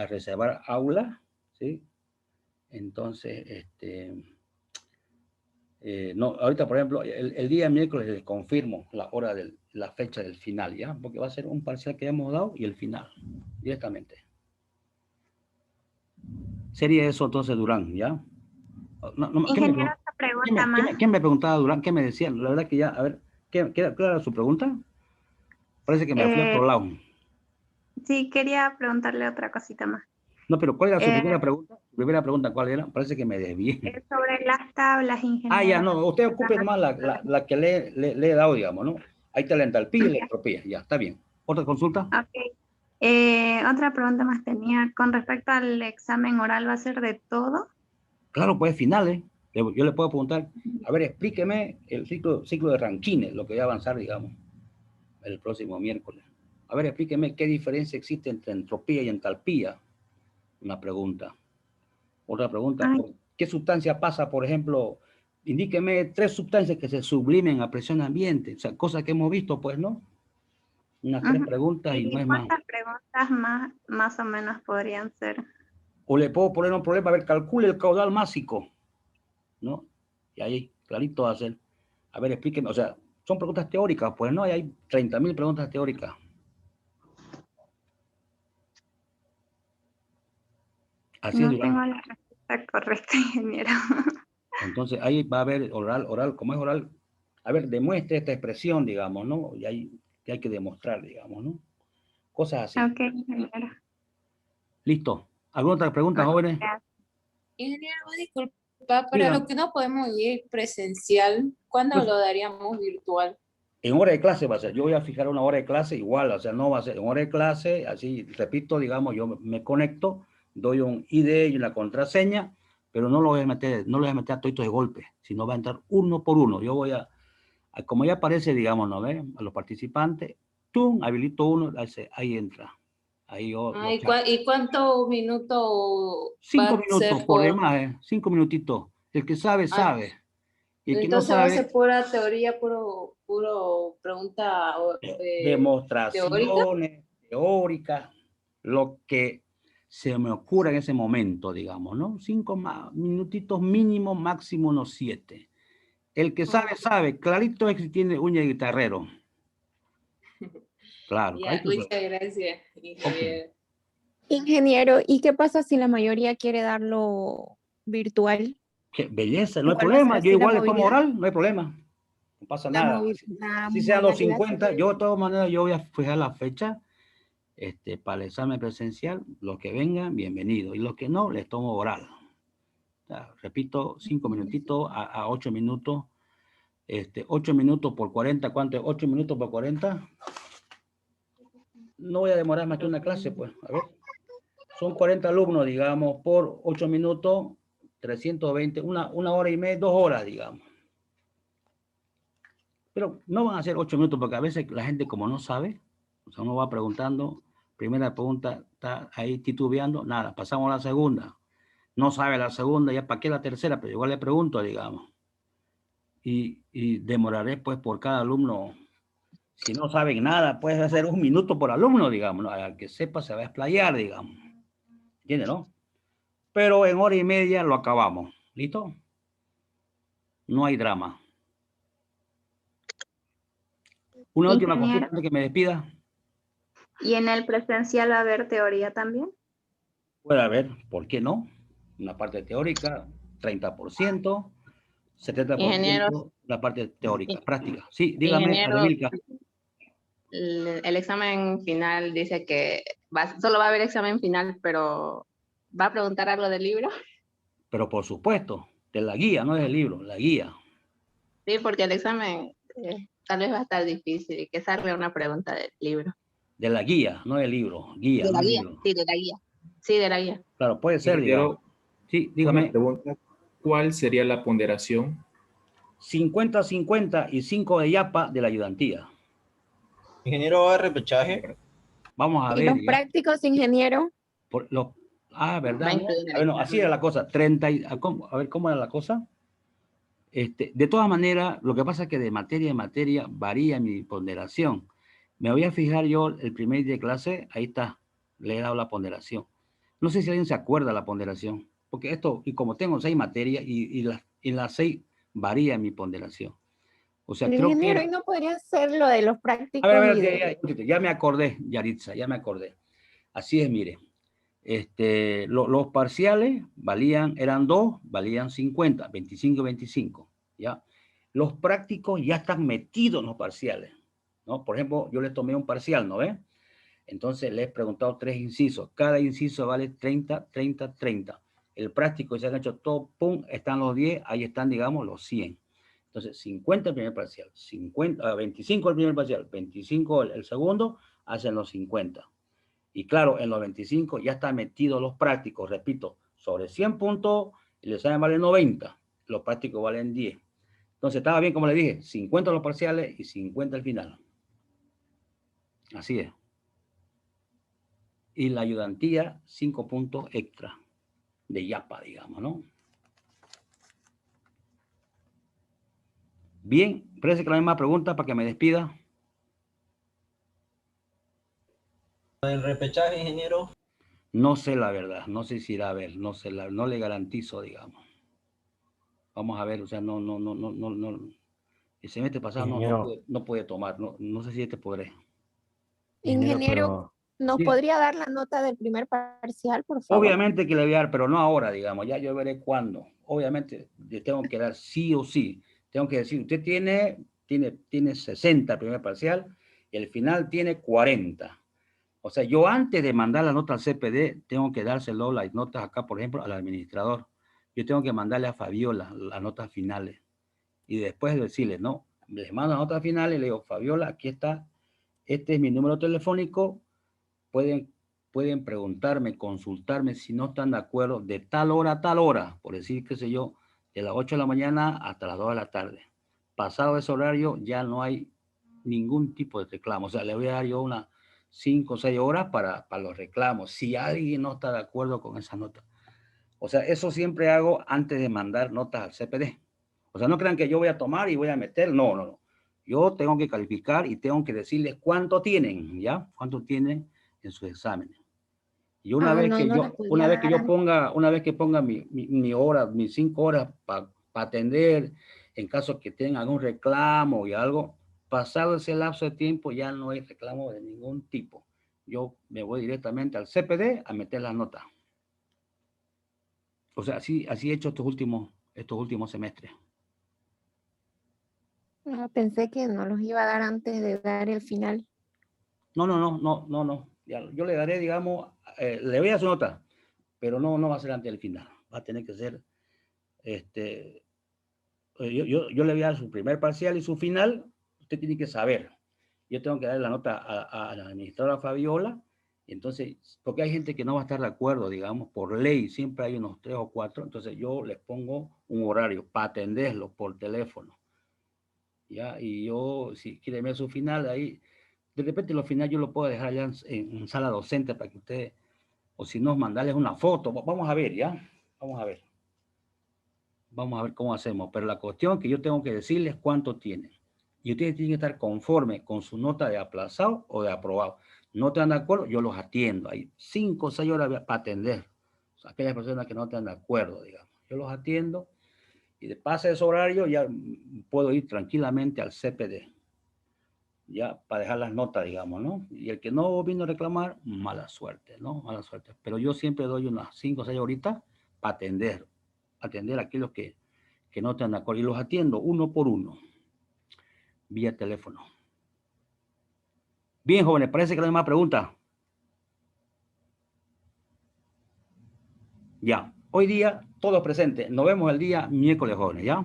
reservar aula, ¿sí? Entonces, no, ahorita, por ejemplo, el día miércoles les confirmo la fecha del final, ¿ya? Porque va a ser un parcial que hemos dado y el final, directamente. Sería eso entonces, Durán, ¿ya? Ingeniero, otra pregunta más. ¿Quién me preguntaba, Durán? ¿Qué me decía? La verdad que ya, a ver, ¿qué era su pregunta? Parece que me fui a otro lado. Sí, quería preguntarle otra cosita más. No, pero ¿cuál era su primera pregunta? Su primera pregunta, ¿cuál era? Parece que me desvié. Sobre las tablas, Ah, ya, ingeniero. no, usted ocupe nomás la que le he dado, digamos, ¿no? Ahí está la entalpía y la entropía, ya, está bien. ¿Otra consulta? Ok. Otra pregunta más tenía. Con respecto al examen oral, ¿va a ser de todo? Claro, pues finales. Yo le puedo preguntar, a ver, explíqueme el ciclo de Rankine, lo que voy a avanzar, digamos, el próximo miércoles. A ver, explíqueme qué diferencia existe entre entropía y entalpía. Una pregunta. Otra pregunta, Ay, ¿qué sustancia pasa, por ejemplo? Indíqueme 3 sustancias que se sublimen a presión ambiente. O sea, cosas que hemos visto, pues, ¿no? Unas 3 preguntas y no ¿y es más. cuántas preguntas más o menos podrían ser? O le puedo poner un problema, a ver, calcule el caudal másico, ¿no? Y ahí, clarito va a ser. A ver, explíqueme, o sea, son preguntas teóricas, pues, ¿no? Y hay 30.000 preguntas teóricas. Así es, No tengo Durán. la respuesta correcta, ingeniero. Entonces, ahí va a haber oral, como es oral, a ver, demuestre esta expresión, digamos, ¿no? Y ahí que hay que demostrar, digamos, ¿no? Cosas así. Ok, ingeniero. Listo. ¿Alguna otra pregunta, jóvenes? Gracias. Ingeniero, disculpa, para Digan, lo que no podemos ir presencial, ¿cuándo pues, lo daríamos virtual? en hora de clase va a ser. Yo voy a fijar una hora de clase igual, o sea, no va a ser en hora de clase, así, repito, digamos, yo me conecto, doy un ID y una contraseña, pero no lo voy a meter, a toditos de golpe, sino va a entrar uno por uno. Yo voy como ya aparece, digamos, ¿no ve? A los participantes, ¡tum! Habilito uno, ahí entra. Ahí yo lo chaco. ¿Y cuántos minutos va 5 a minutos ser por por...? demás, 5 minutitos. El que sabe, Ah, sabe. Y el que no entonces va a ser sabe, pura teoría, puro pregunta teórica. demostraciones teóricas, lo que se me ocurra en ese momento, digamos, ¿no? 5 minutitos mínimo, máximo unos 7. El que sabe, sabe. Clarito es que tiene uña de guitarrero. Claro. Ya, muchas gracias, ingeniero. Ingeniero, ¿y qué pasa si la mayoría quiere darlo virtual? Qué belleza, no hay Igual va a ser problema. Yo así la igual le tomo movilidad. oral, no hay problema. No pasa La nada. la Si sean los modalidad 50, sería- yo de todas maneras yo voy a fijar la fecha para el examen presencial. Los que vengan, bienvenidos. Y los que no, les tomo oral. O sea, repito, 5 minutitos a 8 minutos. 8 minutos por 40, ¿cuánto es? 8 minutos por 40. No voy a demorar más que una clase, pues. A ver. Son 40 alumnos, digamos, por 8 minutos, 320, una hora y media, 2 horas, digamos. Pero no van a ser 8 minutos, porque a veces la gente como no sabe, o sea, uno va preguntando, primera pregunta, está ahí titubeando, nada, pasamos a la segunda. No sabe la segunda, ya para qué la tercera, pero igual le pregunto, digamos. Y demoraré, pues, por cada alumno. Si no saben nada, puede hacer 1 minuto por alumno, digamos, ¿no? Al que sepa se va a explayar, digamos. ¿Entiende, no? Pero en hora y media lo acabamos. ¿Listo? No hay drama. Una última cosita Ingeniero, antes que me despida. ¿y en el presencial va a haber teoría también? Puede haber, ¿por qué no? Una parte teórica, 30%, 70% Ingeniero, la parte teórica, práctica. Sí, dígame, ingeniero, Ademilka. el examen final dice que solo va a haber examen final, pero ¿va a preguntar algo del libro? Pero por supuesto, de la guía, no es el libro, la guía. Sí, porque el examen tal vez va a estar difícil y que salga una pregunta del libro. De la guía, no del libro. Guía, De no la el guía, libro. sí, de la guía. Sí, de la guía. Claro, puede ser, digamos. Ingeniero, Sí, una dígame. pregunta. ¿Cuál sería la ponderación? 50-50 y 5 de yapa de la ayudantía. Ingeniero, ¿va a repechaje? Vamos a ¿Y ver. los prácticos, ingeniero? ¿Verdad? Va a ¿No? incluir en el Bueno, examen. así era la cosa. 30 a ver, ¿cómo era la cosa? De todas maneras, lo que pasa es que de materia en materia varía mi ponderación. Me voy a fijar yo el primer día de clase, ahí está, le he dado la ponderación. No sé si alguien se acuerda la ponderación, porque esto, y como tengo 6 materias, y las 6 varía mi ponderación. O sea, creo que... Ingeniero, ¿y no podría ser lo de los prácticos A ver, y de... ya me acordé, Yaritza, ya me acordé. Así es, mire. Los parciales eran 2, valían 50, 25 y 25, ¿ya? Los prácticos ya están metidos en los parciales, ¿no? Por ejemplo, yo les tomé un parcial, ¿no ven? Entonces les he preguntado 3 incisos. Cada inciso vale 30, 30, 30. El práctico se han hecho todo, pum, están los 10, ahí están, digamos, los 100. Entonces, 50 el primer parcial, 25 el primer parcial, 25 el segundo, hacen los 50. Y claro, en los 25 ya están metidos los prácticos, repito, sobre 100 puntos, el examen vale 90, los prácticos valen 10. Entonces, estaba bien, como le dije, 50 los parciales y 50 al final. Así es. Y la ayudantía, 5 puntos extra de yapa, digamos, ¿no? Bien, parece que la misma pregunta para que me despida. ¿El repechaje, ingeniero? No sé la verdad, no sé si irá a ver, no sé, no le garantizo, digamos. Vamos a ver, o sea, no. El semestre pasado no puede tomar, no sé si podré. Ingeniero, ¿nos Sí. podría dar la nota del primer parcial, por favor? Obviamente que le voy a dar, pero no ahora, digamos, ya yo veré cuándo. Obviamente le tengo que dar sí o sí. Tengo que decir, usted tiene 60 el primer parcial y el final tiene 40. O sea, yo antes de mandar la nota al CPD, tengo que dárselo las notas acá, por ejemplo, al administrador. Yo tengo que mandarle a Fabiola las notas finales. Y después decirle, no, les mando las notas finales y le digo, Fabiola, aquí está, este es mi número telefónico, pueden preguntarme, consultarme si no están de acuerdo de tal hora a tal hora, por decir, qué sé yo, de las 8 de la mañana hasta las 2 de la tarde. Pasado ese horario ya no hay ningún tipo de reclamo. O sea, le voy a dar yo unas 5 o 6 horas para los reclamos, si alguien no está de acuerdo con esa nota. O sea, eso siempre hago antes de mandar notas al CPD. O sea, no crean que yo voy a tomar y voy a meter, no. Yo tengo que calificar y tengo que decirles cuánto tienen, ¿ya? Cuánto tienen en sus exámenes. Y una vez no, que no yo, la podía una vez que yo dar. una vez que ponga mi hora, mis 5 horas para atender, en caso que tengan algún reclamo y algo, pasado ese lapso de tiempo ya no hay reclamo de ningún tipo. Yo me voy directamente al CPD a meter las notas. O sea, así he hecho estos últimos semestres. Pensé que no los iba a dar antes de dar el final. No. Yo le daré, digamos, le voy a dar su nota, pero no va a ser antes del final. Va a tener que ser, yo le voy a dar su primer parcial y su final. Usted tiene que saber. Yo tengo que darle la nota a la administradora Fabiola. Entonces, porque hay gente que no va a estar de acuerdo, digamos, por ley, siempre hay unos 3 o 4. Entonces, yo les pongo un horario para atenderlo por teléfono. ¿Ya? Y yo, si quiere ver su final, ahí, de repente los finales yo lo puedo dejar allá en sala docente para que usted, o si no, mandarles una foto. Vamos a ver, ¿ya? Vamos a ver. Vamos a ver cómo hacemos. Pero la cuestión que yo tengo que decirles cuánto tienen. Y ustedes tienen que estar conformes con su nota de aplazado o de aprobado. No están de acuerdo, yo los atiendo. Hay 5 o 6 horas para atender. O sea, aquellas personas que no están de acuerdo, digamos. Yo los atiendo y de pase ese horario ya puedo ir tranquilamente al CPD. Ya, para dejar las notas, digamos, ¿no? Y el que no vino a reclamar, mala suerte, ¿no? Mala suerte. Pero yo siempre doy unas 5 o 6 horitas para atender a aquellos que no están de acuerdo. Y los atiendo uno por uno, vía teléfono. Bien, jóvenes, parece que no hay más preguntas. Ya, hoy día, todos presentes. Nos vemos el día miércoles, jóvenes, ¿ya?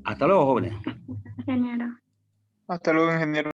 Hasta luego, jóvenes. Ingeniero. Hasta luego, ingeniero.